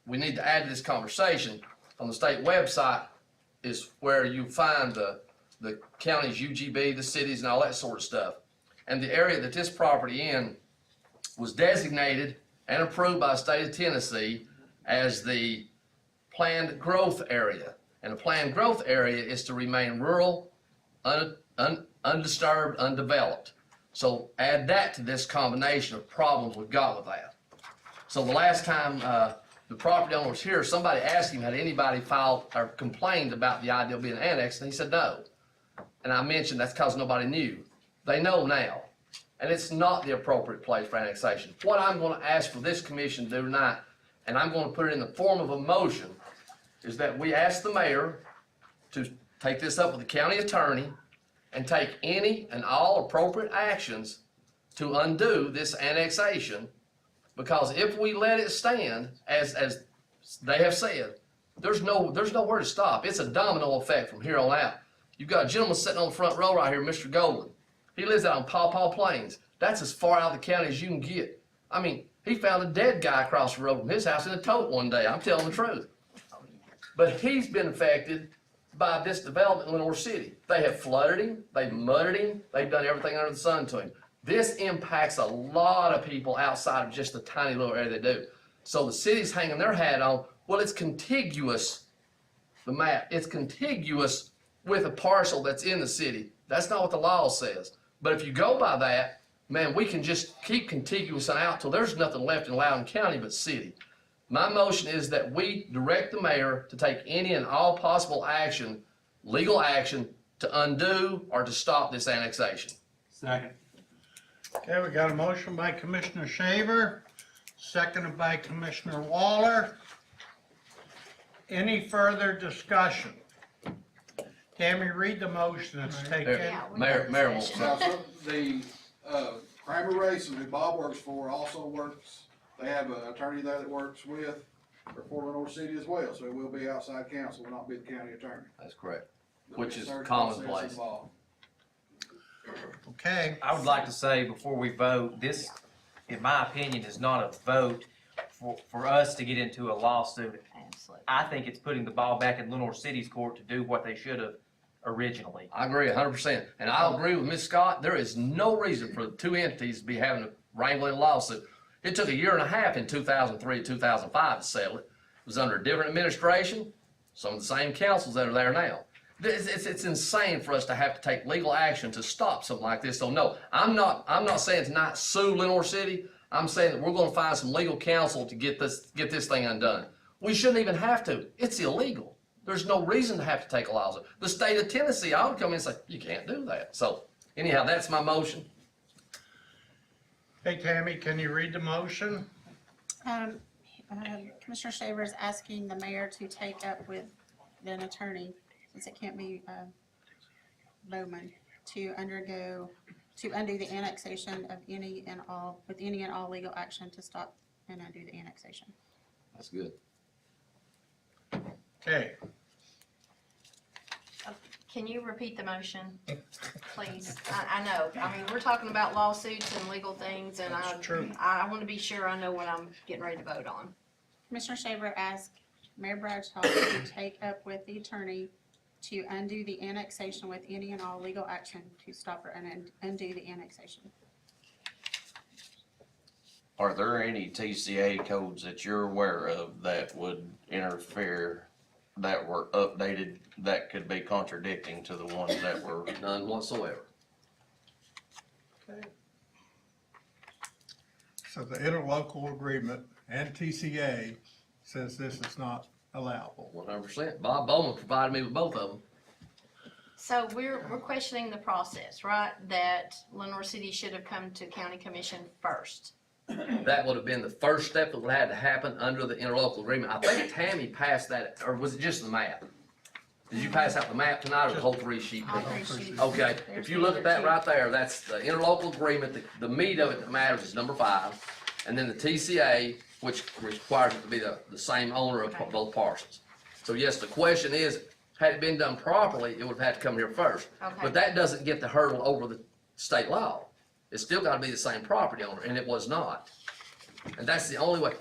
we need to add to this conversation, on the state website is where you find the county's UGB, the cities, and all that sort of stuff. And the area that this property in was designated and approved by the state of Tennessee as the planned growth area. And a planned growth area is to remain rural, undisturbed, undeveloped. So add that to this combination of problems we've got with that. So the last time the property owners here, somebody asked him, had anybody filed or complained about the idea of being annexed, and he said no. And I mentioned that's because nobody knew. They know now, and it's not the appropriate place for annexation. What I'm gonna ask for this commission to do tonight, and I'm gonna put it in the form of a motion, is that we ask the mayor to take this up with the county attorney and take any and all appropriate actions to undo this annexation. Because if we let it stand, as they have said, there's nowhere to stop. It's a domino effect from here on out. You've got a gentleman sitting on the front row right here, Mr. Golden. He lives out on Paw Paw Plains. That's as far out of the county as you can get. I mean, he found a dead guy across the road from his house in a tote one day. I'm telling the truth. But he's been affected by this development in Lenore City. They have flooded him, they've mudded him, they've done everything under the sun to him. This impacts a lot of people outside of just the tiny little area they do. So the city's hanging their hat on, well, it's contiguous, the map, it's contiguous with a parcel that's in the city. That's not what the law says. But if you go by that, man, we can just keep contiguous and out till there's nothing left in Loudon County but city. My motion is that we direct the mayor to take any and all possible action, legal action, to undo or to stop this annexation. Second. Okay, we got a motion by Commissioner Shaver, seconded by Commissioner Waller. Any further discussion? Tammy, read the motion that's taken. Mayor wants to. So the Kramer Racing, who Bob works for, also works, they have an attorney there that works with, for Lenore City as well, so it will be outside counsel, will not be the county attorney. That's correct. There'll Which be a is search commonplace. process involved. Okay. I would like to say before we vote, this, in my opinion, is not a vote for us to get into a lawsuit. Absolutely. I think it's putting the ball back in Lenore City's court to do what they should have originally. I agree 100%. And I'll agree with Ms. Scott, there is no reason for the two entities to be having a wrangling lawsuit. It took a year and a half in 2003 and 2005 to settle it. It was under a different administration, some of the same councils that are there now. It's insane for us to have to take legal action to stop something like this. So no, I'm not saying tonight sue Lenore City. I'm saying that we're gonna find some legal counsel to get this thing undone. We shouldn't even have to. It's illegal. There's no reason to have to take a lawsuit. The state of Tennessee, I would come in and say, you can't do that. So anyhow, that's my motion. Hey, Tammy, can you read the motion? Commissioner Shaver is asking the mayor to take up with an attorney, since it can't be Bowman, to undo the annexation of any and all legal action to stop and undo the annexation. That's good. Okay. Can you repeat the motion, please? I know, I mean, we're talking about lawsuits and legal things, and I want to be sure I know what I'm getting ready to vote on. Commissioner Shaver asked Mayor Bradshaw to take up with the attorney to undo the annexation with any and all legal action to stop or undo the annexation. Are there any TCA codes that you're aware of that would interfere, that were updated, that could be contradicting to the ones that were? None whatsoever. Okay. So the interlocal agreement and TCA says this is not allowable. 100%. Bob Bowman provided me with both of them. So we're questioning the process, right? That Lenore City should have come to county commission first. That would have been the first step that would have had to happen under the interlocal agreement. I think Tammy passed that, or was it just the map? Did you pass out the map tonight or the whole 3-sheet? All 3 sheets. Okay, if you look at that right there, that's the interlocal agreement. The meat of it that matters is number 5. And then the TCA, which requires it to be the same owner of both parcels. So yes, the question is, had it been done properly, it would have had to come here first. Okay. But that doesn't get the hurdle over the state law. It's still got to be the same property owner, and it was not. And that's the only way.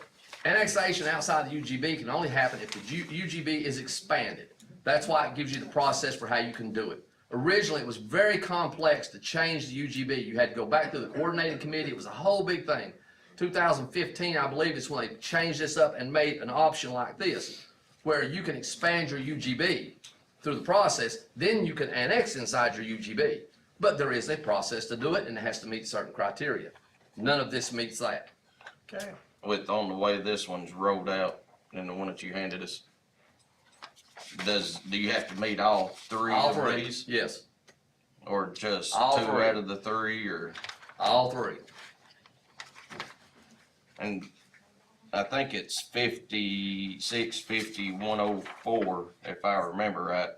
Annexation outside the UGB can only happen if the UGB is expanded. That's why it gives you the process for how you can do it. Originally, it was very complex to change the UGB. You had to go back to the coordinating committee. It was a whole big thing. 2015, I believe, is when they changed this up and made an option like this, where you can expand your UGB through the process, then you can annex inside your UGB. But there is a process to do it, and it has to meet certain criteria. None of this meets that. Okay. With on the way this one's rolled out, and the one that you handed us, do you have to meet all three All of three, these? yes, Or just All two three. out of the three, or? all three. And I think it's 56, 50, 104, if I remember right,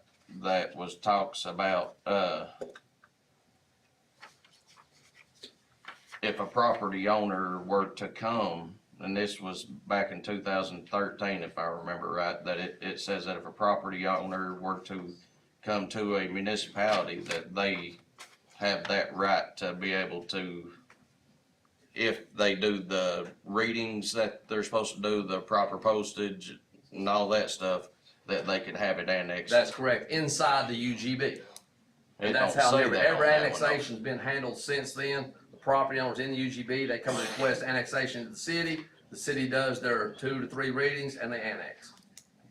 that was talks about, if a property owner were to come, and this was back in 2013, if I remember right, that it says that if a property owner were to come to a municipality, that they have that right to be able to, if they do the readings that they're supposed to do, the proper postage and all that stuff, that they could have it annexed. That's correct, inside the UGB. It And that's don't how say every that on that one, though. annexation's been handled since then. The property owners in the UGB, they come and request annexation to the city does their 2 to 3 readings, and they annex.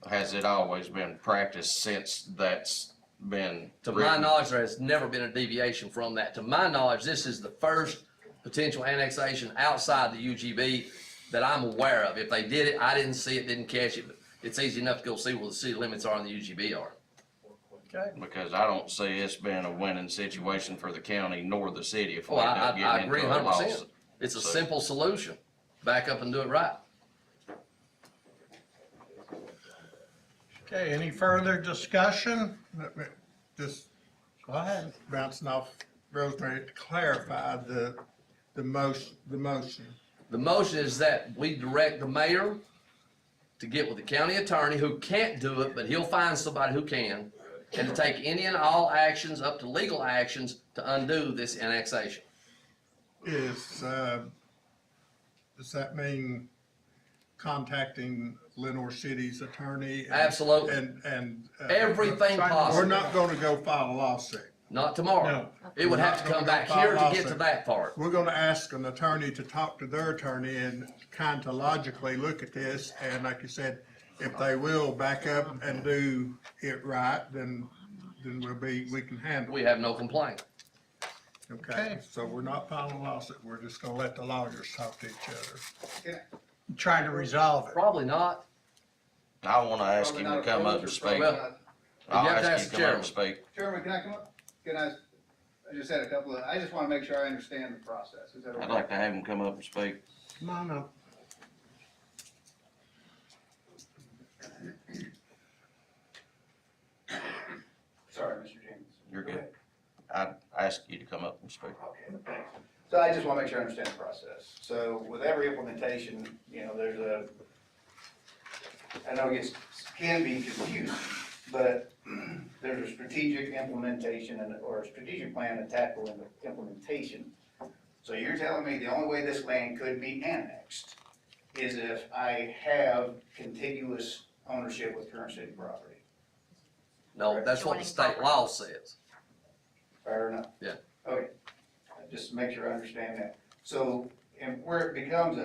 Has it always been practiced since that's been To my written? knowledge, there has never been a deviation from that. To my knowledge, this is the first potential annexation outside the UGB that I'm aware of. If they did it, I didn't see it, didn't catch it, but it's easy enough to go see where the city limits are and the UGB are. Okay. Because I don't see it's been a winning situation for the county nor the city if we Well, end up I getting agree into a 100%. lawsuit. It's a So- simple solution. Back up and do it right. Okay, any further discussion? Let me just Go ahead. bouncing off Rosemary to clarify the motion. The motion is that we direct the mayor to get with the county attorney who can't do it, but he'll find somebody who can, and to take any and all actions up to legal actions to undo this annexation. Does that mean contacting Lenore City's attorney? Absolutely. And. Everything possible. We're not gonna go file a lawsuit. Not tomorrow. No. It would have to come back here to get to that part. We're gonna ask an attorney to talk to their attorney and kind of logically look at this, and like you said, if they will back up and do it right, then we can handle it. We have no complaint. Okay, so we're not filing a lawsuit, we're just gonna let the lawyers talk to each other. Try to resolve it. Probably not. I wanna ask him to come up and speak. Well, I'll you have to ask ask you the to come up chairman. and speak. Chairman, can I come up? I just had a couple of, I just wanna make sure I understand the process. Is that okay? I'd like to have him come up and speak. Come on up. Sorry, Mr. James. You're good. I'd ask you to come up and speak. Okay, thanks. So I just want to make sure I understand the process. So with every implementation, there's I know it can be confusing, but there's a strategic implementation or a strategic plan to tackle the implementation. So you're telling me the only way this land could be annexed is if I have contiguous ownership with current city property? No, that's what the state law says. Fair enough? Yeah. Okay, just to make sure I understand that. So, and where it becomes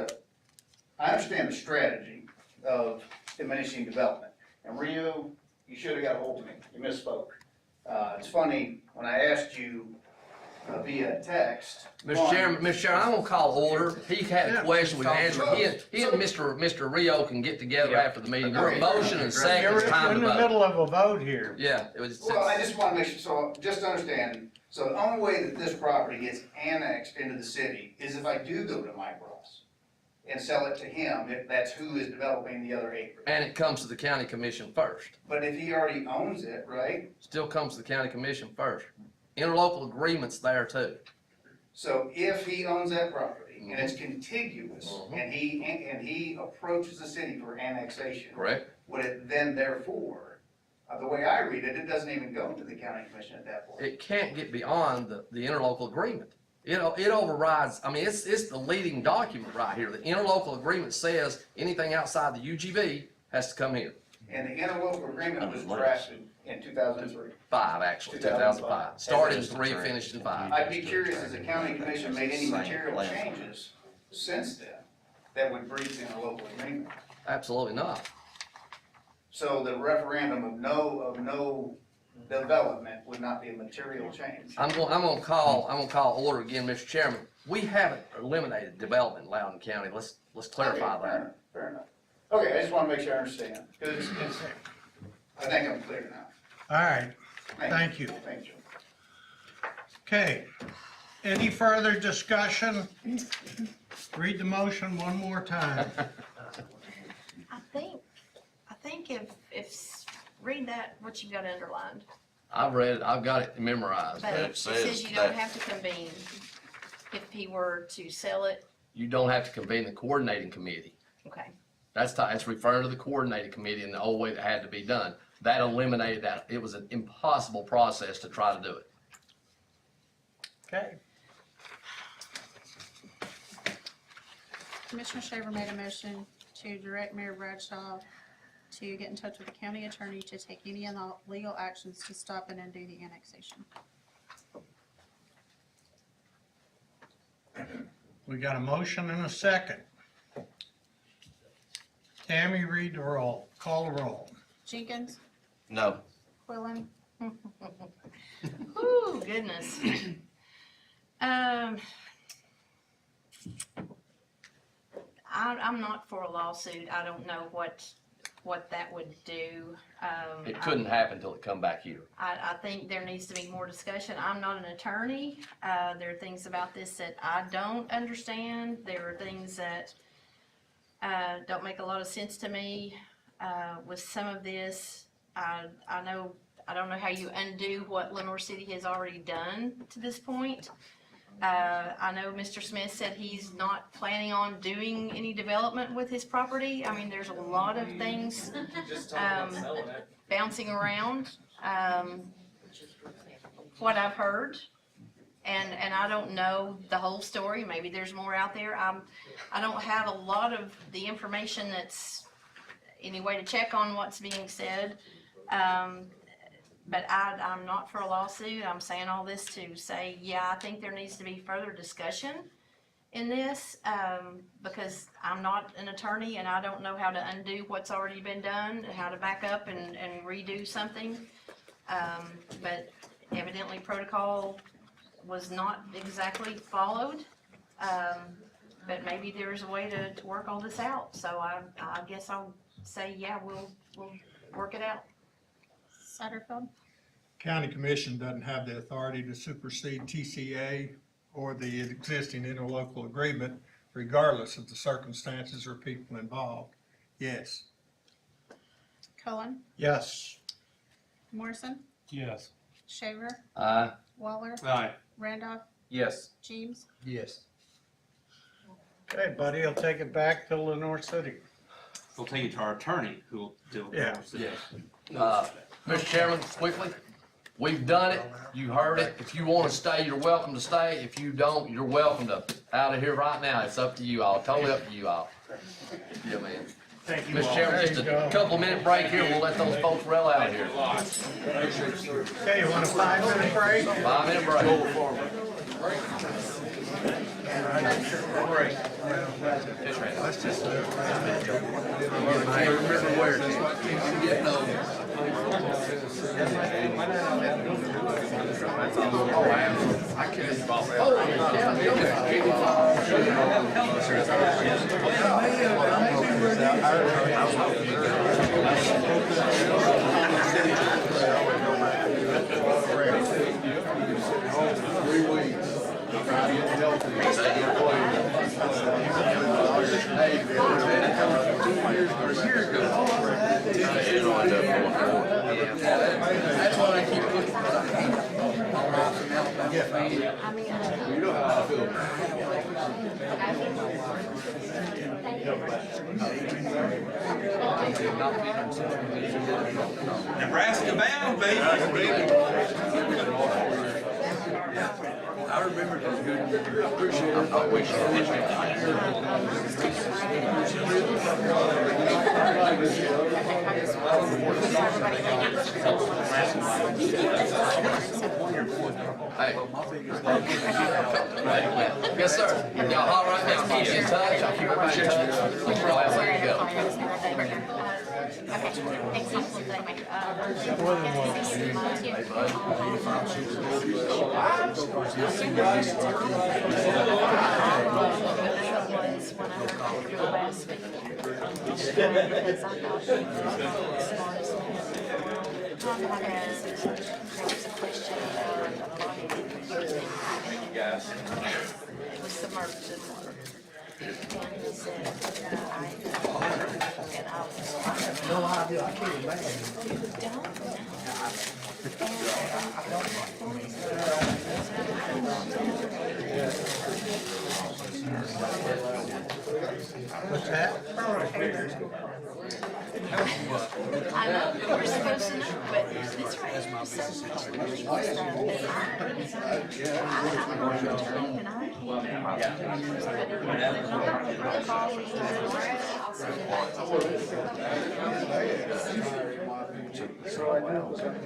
I understand the strategy of diminishing development. And Rio, you should have got a hold of me, you misspoke. It's funny, when I asked you via text. Mr. Chairman, I'm gonna call order. He had a question, we answered. He and Mr. Rio can get together after the meeting. We're motion and second, it's time We're to in the vote. middle of a vote here. Yeah, it was. Well, I just want to make sure, so just to understand, so the only way that this property gets annexed into the city is if I do go to Mike Ross and sell it to him, if that's who is developing the other acreage. And it comes to the county commission first. But if he already owns it, right? Still comes to the county commission first. Interlocal agreements there too. So if he owns that property and it's contiguous and he approaches the city for annexation. Correct. Would it then therefore, the way I read it, it doesn't even go to the county commission at that point? It can't get beyond the interlocal agreement. It overrides, I mean, it's the leading document right here. The interlocal agreement says anything outside the UGB has to come here. And the interlocal agreement was drafted in 2003. 5, actually, 2005. Started in 3, finished in 5. I'd be curious, has the county commission made any material changes since then that would breach the interlocal agreement? Absolutely not. So the referendum of no development would not be a material change? I'm gonna call order again, Mr. Chairman. We haven't eliminated development in Loudon County. Let's clarify Okay, that. fair enough. Okay, I just wanna make sure I understand, because it's, I think I'm clear now. All right, thank you. Thank you. Okay, any further discussion? Read the motion one more time. I think read that, what you've got underlined. I've read it, I've got it memorized. But it says you don't have to convene if he were to sell it. You don't have to convene the coordinating committee. Okay. That's referring to the coordinating committee in the old way that had to be done. That eliminated that. It was an impossible process to try to do it. Okay. Commissioner Shaver made a motion to direct Mayor Bradshaw to get in touch with the county attorney to take any and all legal actions to stop and undo the annexation. We got a motion and a second. Tammy, read the roll, call the roll. Jenkins, No. Quillen, Ooh, goodness. I'm not for a lawsuit. I don't know what that would do. It couldn't happen till it come back here. I think there needs to be more discussion. I'm not an attorney. There are things about this that I don't understand. There are things that don't make a lot of sense to me with some of this. I don't know how you undo what Lenore City has already done to this point. I know Mr. Smith said he's not planning on doing any development with his property. I mean, there's a lot of things bouncing around, what I've heard. And I don't know the whole story. Maybe there's more out there. I don't have a lot of the information that's any way to check on what's being said. But I'm not for a lawsuit. I'm saying all this to say, yeah, I think there needs to be further discussion in this, because I'm not an attorney and I don't know how to undo what's already been done, how to back up and redo something. But evidently protocol was not exactly followed. But maybe there's a way to work all this out. So I guess I'll say, yeah, we'll work it out. Satterfield, County Commission doesn't have the authority to supersede TCA or the existing interlocal agreement regardless of the circumstances or people involved. Yes. Cullen, Yes. Morrison, Yes. Shaver, Aye. Waller, Aye. Randolph, Yes. James, Yes. Okay, buddy, I'll take it back to Lenore City. We'll take it to our attorney who will deal with Yeah. it. Mr. Chairman, quickly, we've done it, you heard it. If you wanna stay, you're welcome to stay. If you don't, you're welcome to out of here right now. It's up to you all, totally up to you all. Yeah, man. Thank you Mr. all. Chairman, just a couple minute break here, we'll let those folks rail out of here. Okay, you want a 5-minute break? 5-minute break. Let's just do it. I can't remember where it is. That's why I keep looking. You know how I feel. Nebraska bound, baby. I remember those good. I appreciate it. I wish Hey. Yes, sir. Y'all hot right now. Keep in touch. I'll keep everybody in touch. Let's roll out. There you go. Guys. It was submerged in water. And he said, and I was. No idea, I can't imagine. What's that? I know, we're supposed to know, but this right here is so much legal stuff that I'm going to and I Okay. Yes, I don't know about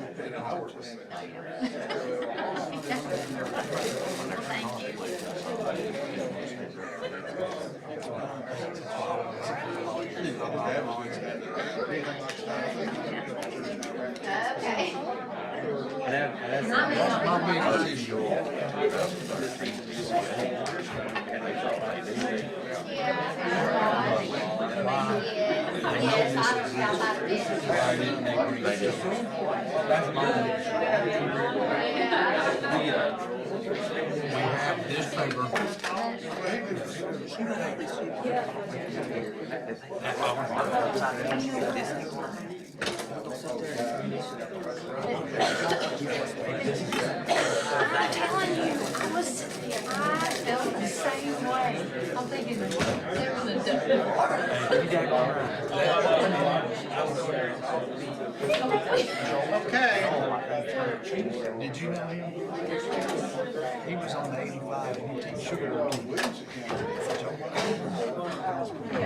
We have this paper. I'm telling you, I felt the same way. I'm thinking, they were the Okay. Did you know him? He was on the 85 and he teach sugar.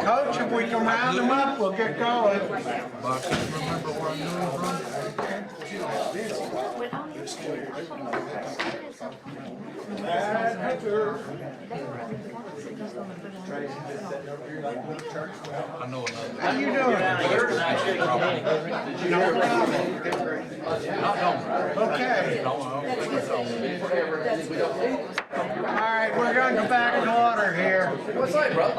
Coach, if we can round them up, we'll get going. Box, remember where I knew him from? I know another. How you doing? Okay. All right, we're gonna go back in order here. What's that, brother?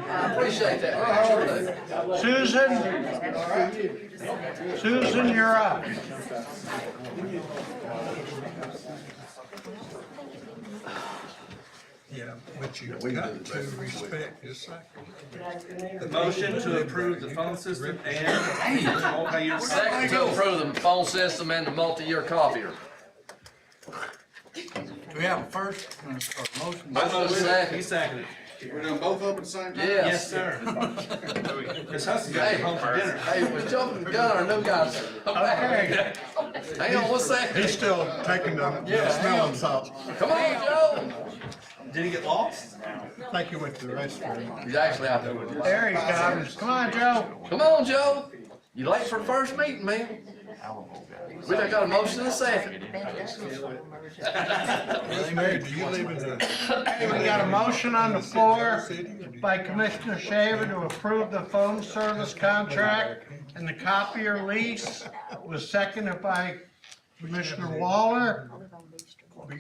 I appreciate that. Susan, you're up. Yeah, but you got to respect his second. The motion to approve the phone system and multi-year. Second to approve the phone system and the multi-year copier. Do we have a first or motion? Second. He seconded. We're doing both of them at the same time? Yes. Yes, sir. Miss Hussey's got to go home for dinner. Hey, we're jumping the gun, our new guys. Okay. Hang on one second. He's still taking the smelling salts. Come on, Joe. Did he get lost? I think he went to the restroom. He's actually out there with us. There he comes. Come on, Joe. Come on, Joe. You late for the first meeting, man? We done got a motion in a second. Mayor, do you live in the? Hey, we got a motion on the floor by Commissioner Shaver to approve the phone service contract and the copier lease. Was seconded by Commissioner Waller.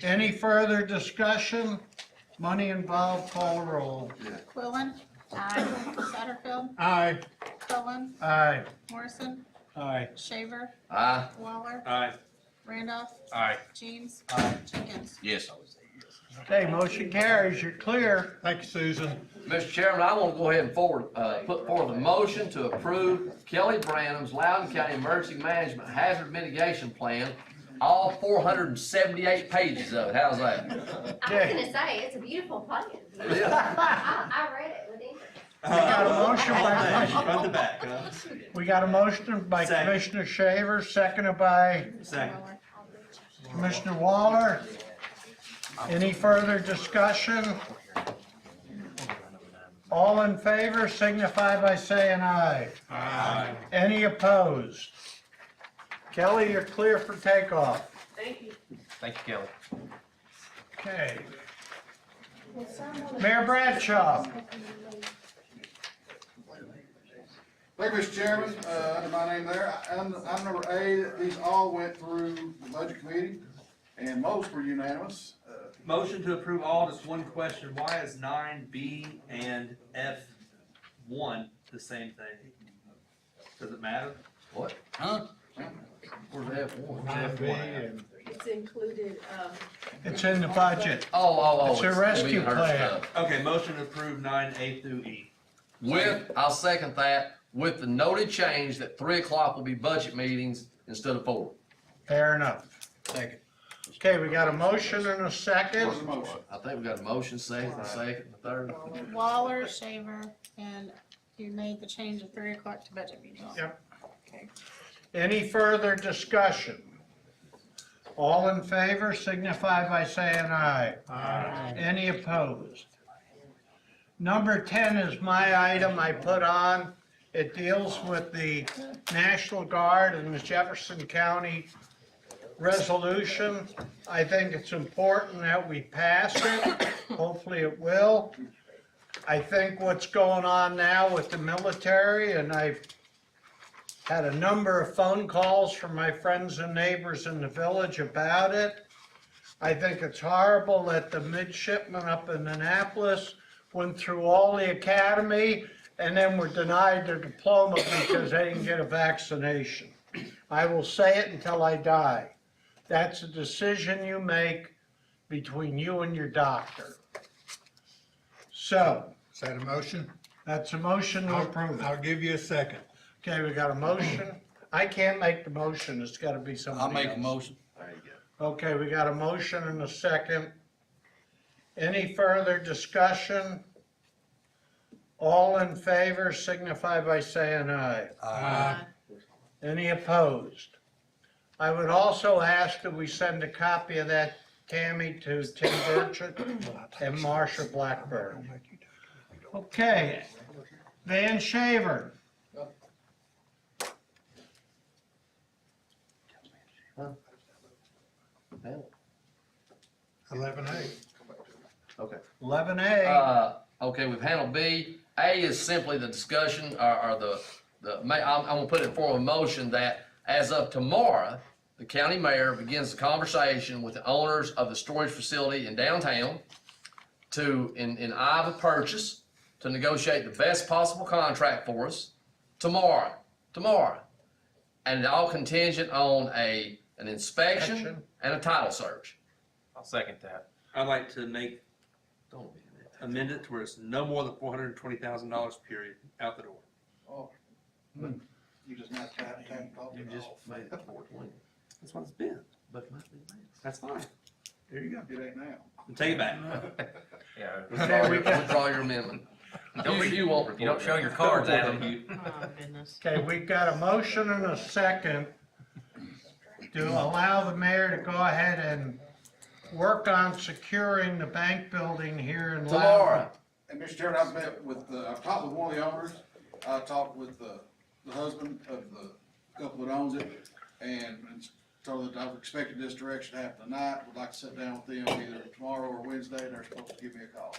Any further discussion? Money involved, call the roll. Quillen. Aye. Satterfield. Aye. Cullen. Aye. Morrison. Aye. Shaver. Aye. Waller. Aye. Randolph. Aye. James. Aye. Jenkins. Yes. Okay, motion carries. You're clear. Thank you, Susan. Mr. Chairman, I want to go ahead and put forward a motion to approve Kelly Branham's Loudon County Emergency Management Hazard Mitigation Plan, all 478 pages of it. How's that? I was gonna say, it's a beautiful plan. Yeah. I read it with interest. We got a motion by, Front to back, huh? we got a motion by Second. Commissioner Shaver, seconded by Second. Commissioner Waller. Any further discussion? All in favor signify by saying aye. Aye. Any opposed? Kelly, you're clear for takeoff. Thank you. Thank you, Kelly. Okay. Mayor Bradshaw. Thank you, Mr. Chairman, under my name there, item number A, these all went through the budget committee. and most were unanimous. Motion to approve all, just one question, why is 9B and F1 the same thing? Does it matter? What? Huh? Where's F1? It's included, It's in the budget. Oh. It's a rescue plan. Okay, motion to approve 9A through E. I'll second that, with the noted change that 3 o'clock will be budget meetings instead of 4. Fair enough. Second. Okay, we got a motion and a second. Where's the motion? I think we got a motion, second, third. Waller, Shaver, and you made the change of 3 o'clock to budget meetings. Yep. Okay. Any further discussion? All in favor signify by saying aye. Aye. Any opposed? Number 10 is my item I put on. It deals with the National Guard and the Jefferson County resolution. I think it's important that we pass it. Hopefully it will. I think what's going on now with the military, and I've had a number of phone calls from my friends and neighbors in the village about it. I think it's horrible that the midshipmen up in Annapolis went through all the academy and then were denied their diploma because they didn't get a vaccination. I will say it until I die. That's a decision you make between you and your doctor. So, Is that a motion? that's a motion to approve I'll it. give you a second. Okay, we got a motion. I can't make the motion, it's gotta be somebody I'll make a else. motion. There you go. Okay, we got a motion and a second. Any further discussion? All in favor signify by saying aye. Aye. Any opposed? I would also ask that we send a copy of that, Tammy, to Tim Burchett and Marsha Blackburn. Okay, Van Shaver. 11A. Okay. 11A. Okay, we've handled B. A is simply the discussion, or I'm gonna put it in form of a motion that as of tomorrow, the county mayor begins the conversation with the owners of the storage facility in downtown in eye of a purchase, to negotiate the best possible contract for us tomorrow. And all contingent on an inspection and a title search. I'll second that. I'd like to make, Don't be amend it to where it's no more than $420,000 period out the door. Oh. You just not tap talk You it just off. made it 420. That's what it's been. But it might be less. That's fine. There you go. It ain't now. Take it back. Yeah. Withdraw your amendment. You won't. You don't show your cards, Adam. Oh, goodness. Okay, we've got a motion and a second to allow the mayor to go ahead and work on securing the bank building here in Loudon. Tomorrow. And Mr. Chairman, I've met with, I've talked with one of the owners, I talked with the husband of the couple that owns it, and told them I was expecting this direction to happen tonight, would like to sit down with them either tomorrow or Wednesday, and they're supposed to give me a call.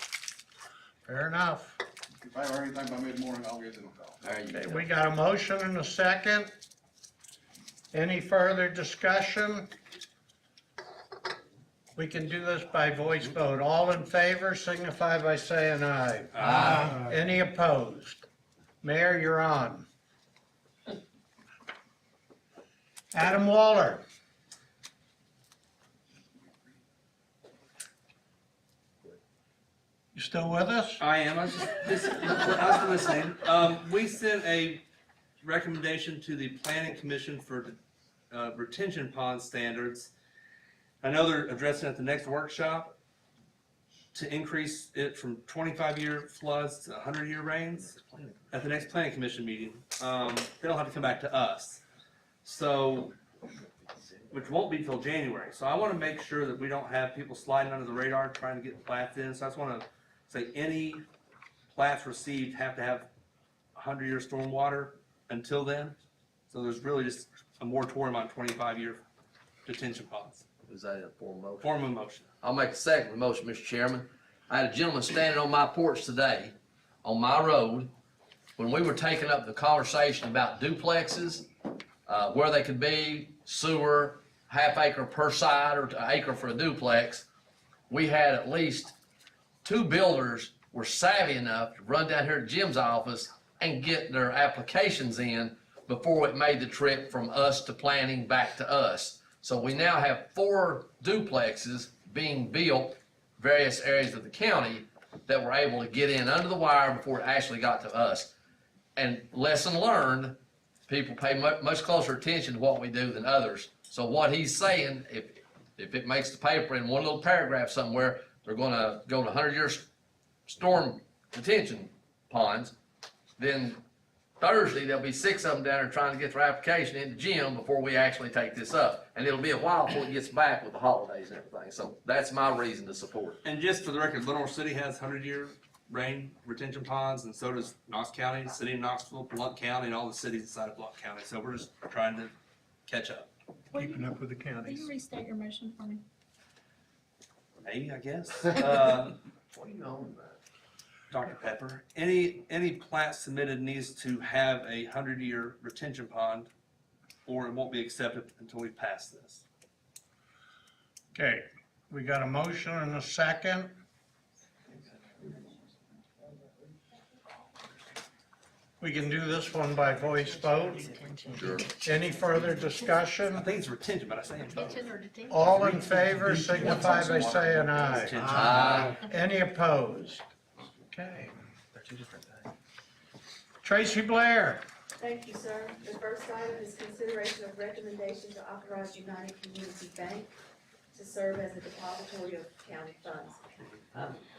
Fair enough. If I hear anything by mid-morning, I'll give them a call. There you Okay, go. we got a motion and a second. Any further discussion? We can do this by voice vote. All in favor signify by saying aye. Aye. Any opposed? Mayor, you're on. Adam Waller. You still with us? I am. I was listening. We sent a recommendation to the Planning Commission for retention pond standards. I know they're addressing it at the next workshop to increase it from 25-year floods to 100-year rains at the next Planning Commission meeting. They don't have to come back to us. So, which won't be till January. So I want to make sure that we don't have people sliding under the radar trying to get plats in. So I just want to say any plats received have to have 100-year stormwater until then. So there's really just a moratorium on 25-year detention ponds. Is that a form of motion? Form of motion. I'll make a second motion, Mr. Chairman. I had a gentleman standing on my porch today, on my road, when we were taking up the conversation about duplexes, where they could be, sewer, half acre per side or an acre for a duplex, we had at least 2 builders were savvy enough to run down here to Jim's office and get their applications in before it made the trip from us to planning back to us. So we now have 4 duplexes being built, various areas of the county, that were able to get in under the wire before it actually got to us. And lesson learned, people pay much closer attention to what we do than others. So what he's saying, if it makes the paper in one little paragraph somewhere, they're gonna go to 100-year storm detention ponds, then Thursday, there'll be 6 of them down there trying to get their application into Jim before we actually take this up. And it'll be a while before it gets back with the holidays and everything. So that's my reason to support it. And just for the record, Lenore City has 100-year rain retention ponds, and so does Knox County, City of Knoxville, Blount County, and all the cities inside of Blount County. So we're just trying to catch up. Keeping up with the Will counties. you restate your motion for me? Maybe, I guess. Dr. Pepper, any plat submitted needs to have a 100-year retention pond, or it won't be accepted until we pass this. Okay, we got a motion and a second. We can do this one by voice vote. Sure. Any further discussion? I think it's retention, but I say it. All in favor signify by saying aye. Aye. Any opposed? Okay. Tracy Blair. Thank you, sir. The first item is consideration of recommendation to authorize United Community Bank to serve as a depository of county funds.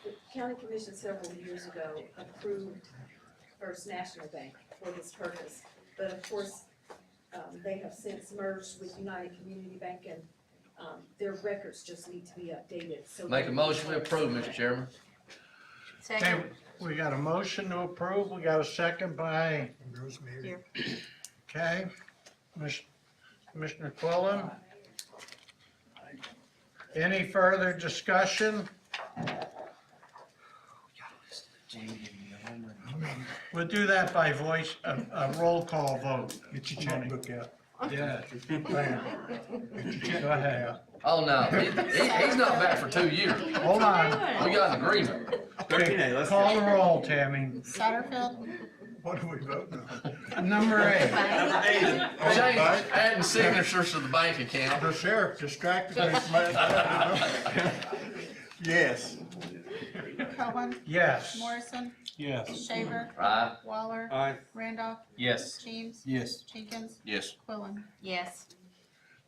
The county commission several years ago approved First National Bank for this purpose, but of course, they have since merged with United Community Bank, and their records just need to be updated. So Make a motion to approve, Mr. Chairman. Okay, we got a motion to approve. We got a second by, Rosemary. okay, Commissioner Quillen. Any further discussion? We'll do that by voice, a roll call vote. Get your checkbook out. Yeah. Go Go ahead. Oh, no, he's not back for 2 years. Hold on. We got an agreement. Okay, call the roll, Tammy. Satterfield, What are we voting on? Number 8. Change, adding signatures to the bank account. The sheriff distracted me from that. Yes. Cohen, Yes. Morrison, Yes. Shaver, Aye. Waller, Aye. Randolph, Yes. James, Yes. Jenkins, Yes. Quillen. Yes.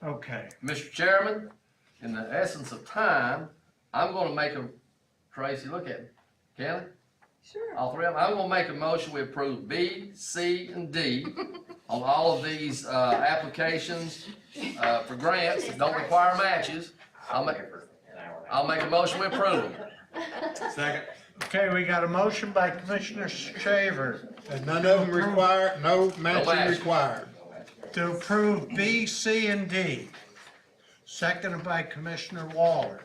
Okay. Mr. Chairman, in the essence of time, I'm gonna make a, Tracy, look at me. Kelly? Sure. All 3 of them. I'm gonna make a motion, we approve B, C, and D on all of these, applications, for grants that don't require matches. I'll make a motion, we approve them. Second. Okay, we got a motion by Commissioner Shaver And none of them require, no matching match. required. to approve B, C, and D. Seconded by Commissioner Waller.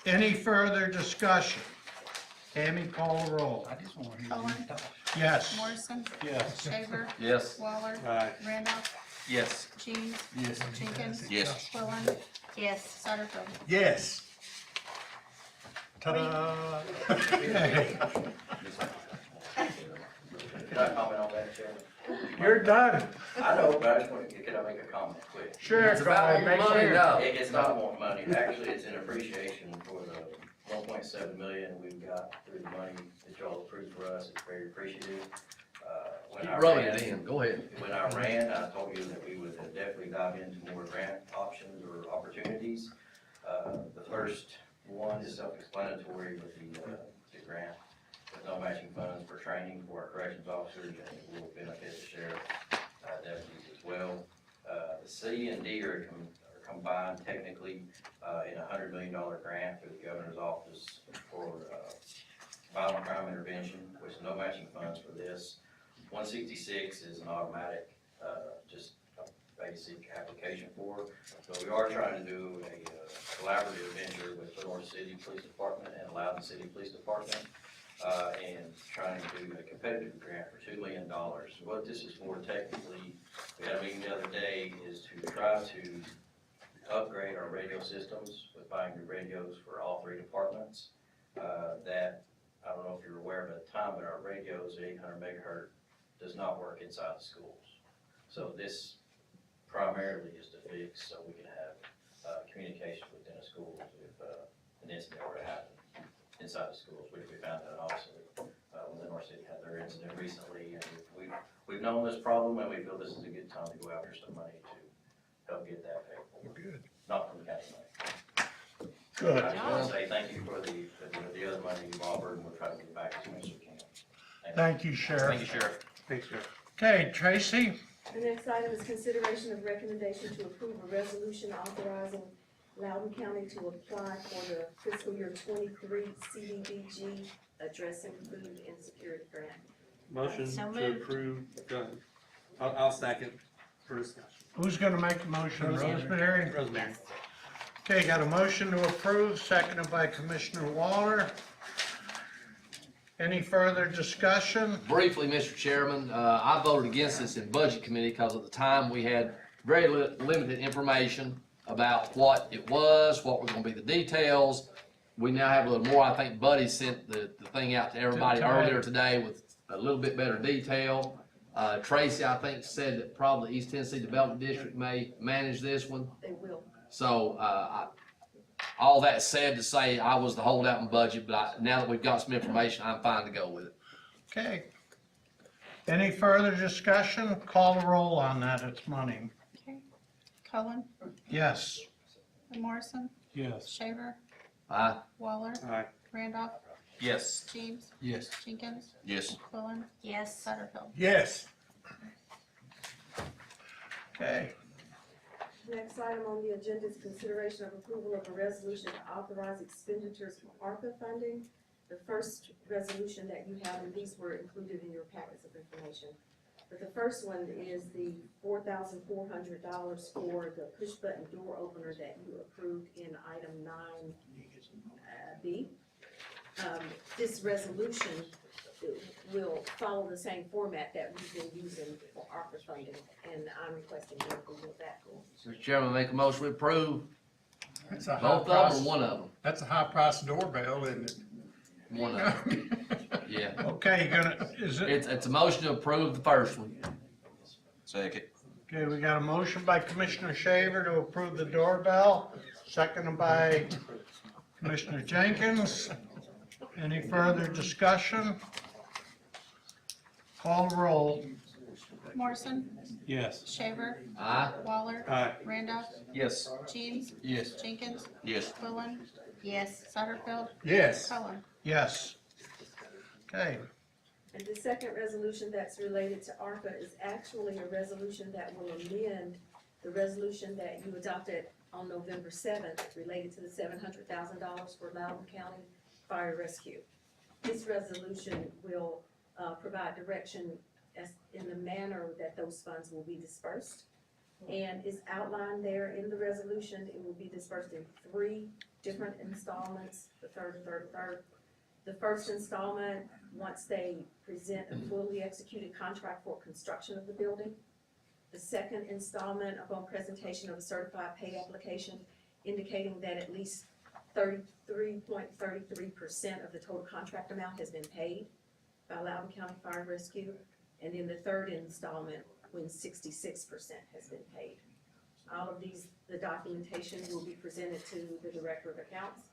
Any further discussion? Tammy, call the roll. Cohen, Yes. Morrison, Yes. Shaver, Yes. Waller, Aye. Randolph, Yes. James, Yes. Jenkins, Yes. Quillen, Yes. Satterfield. Yes. Ta-da. Okay, Can I comment on that, Chairman? you're done. I know, but I just want to, can I make a comment quick? Sure, It's go about ahead, make money, sure. no. It's not wanting money, actually, it's in appreciation for the 1.7 million we've got through the money that y'all approved for us, it's very appreciative. When I Keep rubbing ran- it in, go ahead. When I ran, I told you that we would definitely dive into more grant options or opportunities. The first one is self-explanatory with the grant, with no matching funds for training for our corrections officers, and it will benefit the sheriff deputies as well. The C and D are combined technically in a $100 million grant through the governor's office for violent crime intervention, with no matching funds for this. 166 is an automatic, just a basic application for, but we are trying to do a collaborative venture with Lenore City Police Department and Loudon City Police Department. and trying to do a competitive grant for $2 million. What this is for technically, we had a meeting the other day, is to try to upgrade our radio systems with buying new radios for all 3 departments. That, I don't know if you're aware of it at the time, but our radios at 800 megahertz does not work inside the schools. So this primarily is to fix so we can have communication within a school if an incident were to happen inside the schools, which we found out also when Lenore City had their incident recently. And we've known this problem, and we feel this is a good time to go after some money to help get that paid for. Good. Not from the county money. Good. I just want to say thank you for the other money you've offered, and we'll try to get back as much as we can. Thank you, Sheriff. Thank you, Sheriff. Thanks, Sheriff. Okay, Tracy? The next item is consideration of recommendation to approve a resolution authorizing Loudon County to apply for the fiscal year 23 CDBG Addressing Food Insecurity Grant. Motion So to moved. approve, go ahead. I'll second for discussion. Who's gonna make the motion? Rosemary? Rosemary. Okay, got a motion to approve, seconded by Commissioner Waller. Any further discussion? Briefly, Mr. Chairman, I voted against this in Budget Committee because at the time we had very limited information about what it was, what were gonna be the details. We now have a little more. I think Buddy sent the thing out to everybody earlier today with a little bit better detail. Tracy, I think, said that probably East Tennessee Development District may manage this one. They will. So, all that said to say, I was the holdout in budget, but now that we've got some information, I'm fine to go with it. Okay. Any further discussion? Call the roll on that, it's money. Okay. Cullen, Yes. Morrison, Yes. Shaver, Aye. Waller, Aye. Randolph, Yes. James, Yes. Jenkins, Yes. Quillen, Yes. Satterfield. Yes. Okay. Next item on the agenda is consideration of approval of a resolution to authorize expenditures from ARPA funding. The first resolution that you have, and these were included in your packets of information. But the first one is the $4,400 for the push-button door opener that you approved in item 9B. This resolution will follow the same format that we've been using for ARPA funding, and I'm requesting your approval of that. Mr. Chairman, make a motion to approve That's a high both of price. them or one of them? That's a high price doorbell, isn't it? One of them. Yeah. Okay, is it? It's a motion to approve the first one. Second. Okay, we got a motion by Commissioner Shaver to approve the doorbell, seconded by Commissioner Jenkins. Any further discussion? Call the roll. Morrison, Yes. Shaver, Aye. Waller, Aye. Randolph, Yes. James, Yes. Jenkins, Yes. Quillen, Yes. Satterfield, Yes. Cullen. Yes. Okay, And the second resolution that's related to ARPA is actually a resolution that will amend the resolution that you adopted on November 7th related to the $700,000 for Loudon County Fire Rescue. This resolution will provide direction as in the manner that those funds will be dispersed. And is outlined there in the resolution. It will be dispersed in 3 different installments, the third. The first installment, once they present a fully executed contract for construction of the building. The second installment, upon presentation of a certified pay application indicating that at least 33.33% of the total contract amount has been paid by Loudon County Fire Rescue. And then the third installment, when 66% has been paid. All of these, the documentation will be presented to the Director of Accounts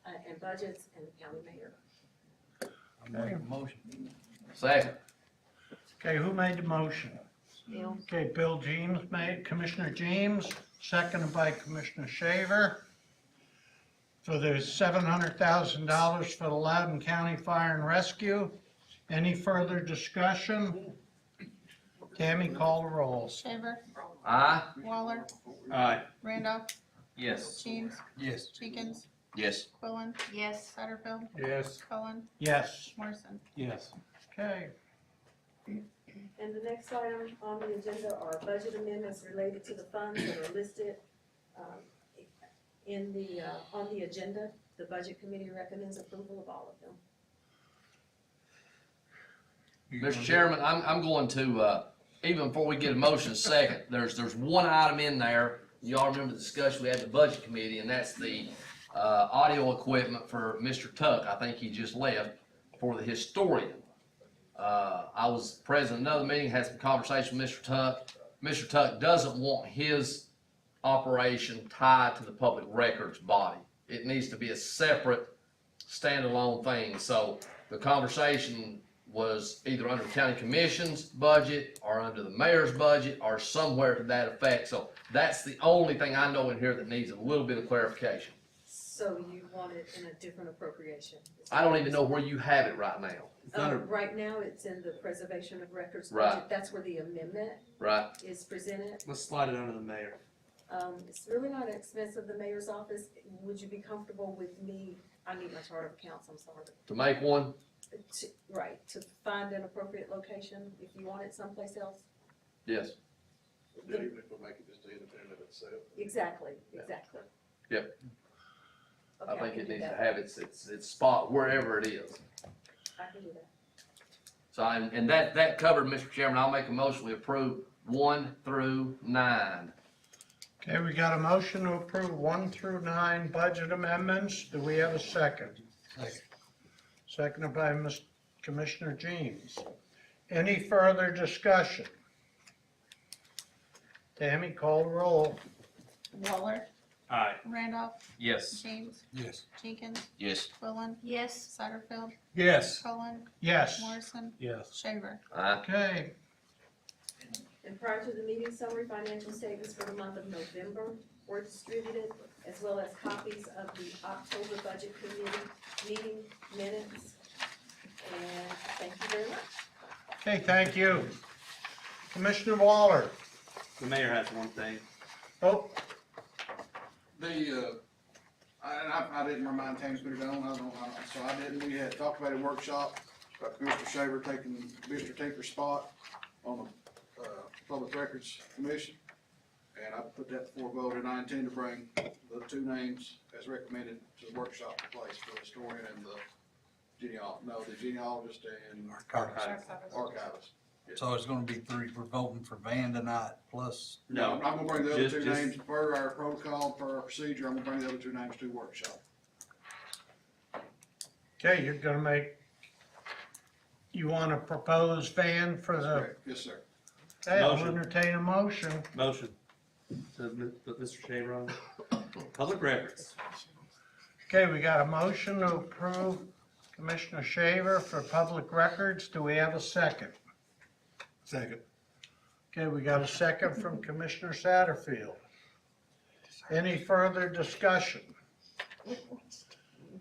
and Budgets and the County Mayor. I make a motion. Second. okay, who made the motion? Bill. Okay, Bill James made, Commissioner James, seconded by Commissioner Shaver. So there's $700,000 for the Loudon County Fire and Rescue. Any further discussion? Tammy, call the roll. Shaver, Aye. Waller, Aye. Randolph, Yes. James, Yes. Jenkins, Yes. Quillen, Yes. Satterfield, Yes. Cullen, Yes. Morrison. Yes. Okay, And the next item on the agenda are budget amendments related to the funds that are listed in the, on the agenda. The Budget Committee recommends approval of all of them. Mr. Chairman, I'm going to, even before we get a motion second, there's one item in there. Y'all remember the discussion we had in the budget committee, and that's the, audio equipment for Mr. Tuck. I think he just left, for the historian. I was present at another meeting, had some conversation with Mr. Tuck. Mr. Tuck doesn't want his operation tied to the public records body. It needs to be a separate, standalone thing. So the conversation was either under county commission's budget or under the mayor's budget or somewhere to that effect. So that's the only thing I know in here that needs a little bit of clarification. So you want it in a different appropriation? I don't even know where you have it right now. Right now, it's in the preservation of records Right. budget. That's where the amendment Right. is presented. Let's slide it under the mayor. It's really not an expense of the mayor's office. Would you be comfortable with me, I need my chart of accounts, I'm sorry. To make one? Right, to find an appropriate location if you want it someplace else? Yes. Yeah, even if we make it just independent of itself. Exactly. Yep. I Okay, think can it do needs to that. have its spot wherever it is. I can do that. So, and that covered, Mr. Chairman, I'll make a motion, we approve 1 through 9. Okay, we got a motion to approve 1 through 9 budget amendments. Do we have a second? Second. Seconded by Commissioner Jeans. Any further discussion? Tammy, call the roll. Waller, Aye. Randolph, Yes. James, Yes. Yes. Jenkins, Quillen, Yes. Satterfield, Yes. Cullen, Yes. Morrison, Yes. Shaver. Okay, And prior to the meeting summary, financial statements for the month of November were distributed, as well as copies of the October budget committee meeting minutes. And thank you very much. okay, thank you. Commissioner Waller. The mayor has one thing. Oh, I didn't remind Tammy to put it on, so I didn't. We had talked about a workshop, about Mr. Shaver taking Mr. Tinker's spot on the, Public Records Commission. And I put that before vote, and I intend to bring the 2 names as recommended to the workshop place for the historian and the genealogist and archivist. So it's gonna be 3, we're voting for Van tonight, plus. No, I'm gonna bring the other Just- 2 names per our protocol, per our procedure. I'm gonna bring the other 2 names to the workshop. okay, you're gonna make, you wanna propose Van for the, Correct. Yes, sir. okay, I'll Motion. entertain a motion. Motion. To put Mr. Shaver on. Public records. Okay, we got a motion to approve Commissioner Shaver for public records. Do we have a second? Second. Okay, we got a second from Commissioner Satterfield. Any further discussion?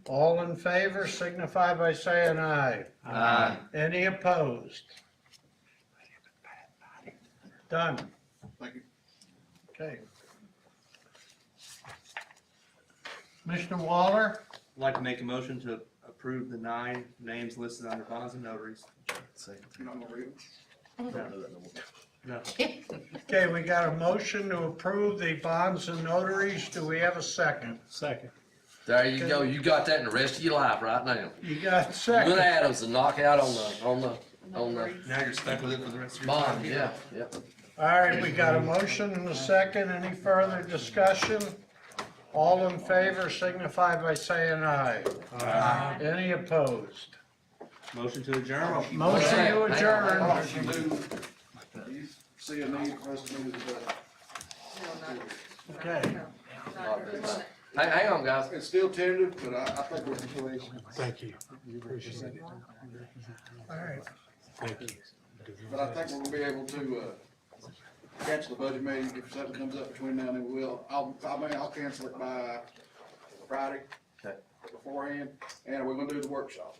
All in favor signify by saying aye. Aye. Any opposed? Done. Thank you. Okay. Commissioner Waller? I'd like to make a motion to approve the 9 names listed under bonds and notaries. You're not gonna read them? No. Okay, we got a motion to approve the bonds and notaries. Do we have a second? Second. There you go, you got that in the rest of your life right now. You got a Good second? Adams to knock out on the Now you're stuck with it for the rest of your bond, time. yeah. All right, we got a motion and a second. Any further discussion? All in favor signify by saying aye. Aye. Any opposed? Motion to adjourn. Motion to adjourn. Do you see a need for us to move the budget? Okay. Hang on, guys. It's still tentative, but I think we're pleased. Thank you. Appreciate it. All right. Thank you. But I think we're gonna be able to, cancel the budget meeting. If something comes up between now and then, we will. I'll cancel it by Friday. Okay. Beforehand, and we're gonna do the workshop.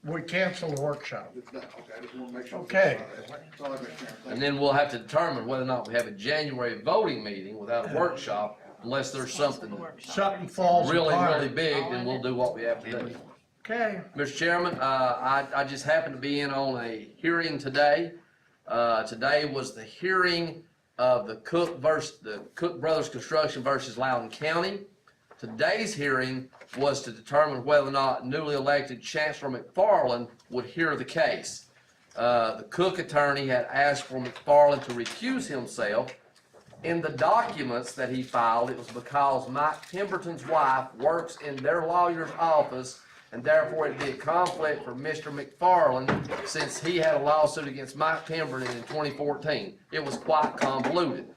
We cancel the workshop. It's done. Okay, I just wanna make sure. Okay. That's all I got, Chairman. Thank And you. then we'll have to determine whether or not we have a January voting meeting without a workshop, unless there's something Something falls really, apart. really big, then we'll do what we have to do. Okay. Mr. Chairman, I just happened to be in on a hearing today. Today was the hearing of the Cook Brothers Construction versus Loudon County. Today's hearing was to determine whether or not newly elected Chancellor McFarland would hear the case. the Cook attorney had asked for McFarland to recuse himself. In the documents that he filed, it was because Mike Pemberton's wife works in their lawyer's office, and therefore it'd be a conflict for Mr. McFarland since he had a lawsuit against Mike Pemberton in 2014. It was quite convoluted.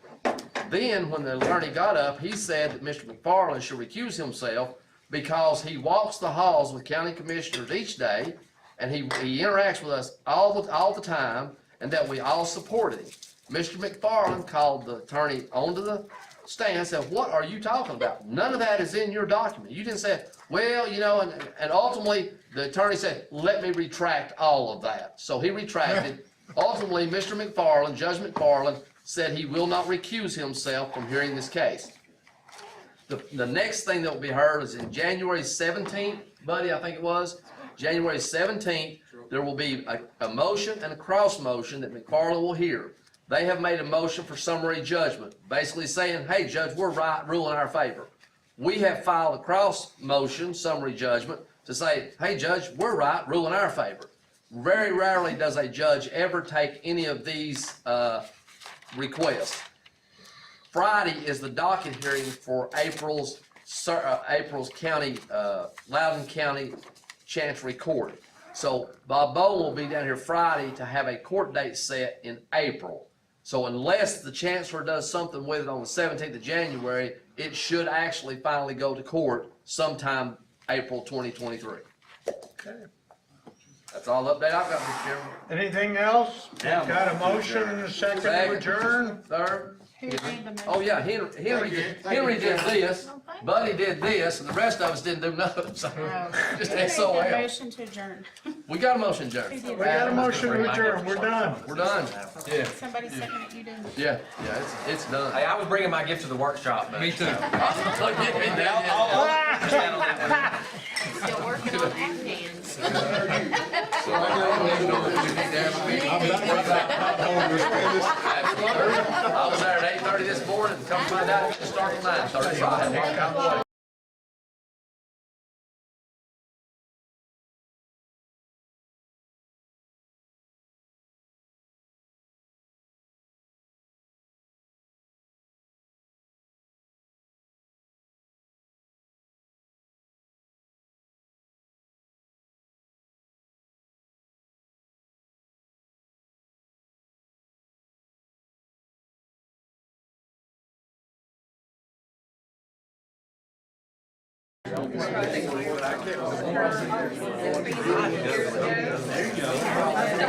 Then, when the attorney got up, he said that Mr. McFarland should recuse himself because he walks the halls with county commissioners each day, and he interacts with us all the time, and that we all supported him. Mr. McFarland called the attorney onto the stand and said, "What are you talking about? None of that is in your document. You didn't say, well, you know," and ultimately the attorney said, "Let me retract all of that." So he retracted. Ultimately, Mr. McFarland, Judge McFarland, said he will not recuse himself from hearing this case. The next thing that will be heard is in January 17th, buddy, I think it was, January 17th, there will be a motion and a cross motion that McFarland will hear. They have made a motion for summary judgment, basically saying, "Hey, Judge, we're right, rule in our favor." We have filed a cross motion, summary judgment, to say, "Hey, Judge, we're right, rule in our favor." Very rarely does a judge ever take any of these requests. Friday is the docket hearing for April's county, Loudon County Chancery Court. So Bob Bowen will be down here Friday to have a court date set in April. So unless the chancellor does something with it on the 17th of January, it should actually finally go to court sometime April 2023. Okay. That's all the update I've got, Mr. Chairman. Anything else? Got a motion and a second to adjourn? Third. Who made the motion? Oh, yeah, Henry did this, Buddy did this, and the rest of us didn't do nothing, so just Who made SOL. the motion to adjourn? We got a motion, Joe. Who did We got a that? motion to adjourn, we're done. We're done. Yeah, Somebody second it, you didn't? yeah, it's done. Hey, I was bringing my gift to the workshop, man. Me too. Still working on Afghans. I was there at 8:30 this morning, come find out it started at 9:30.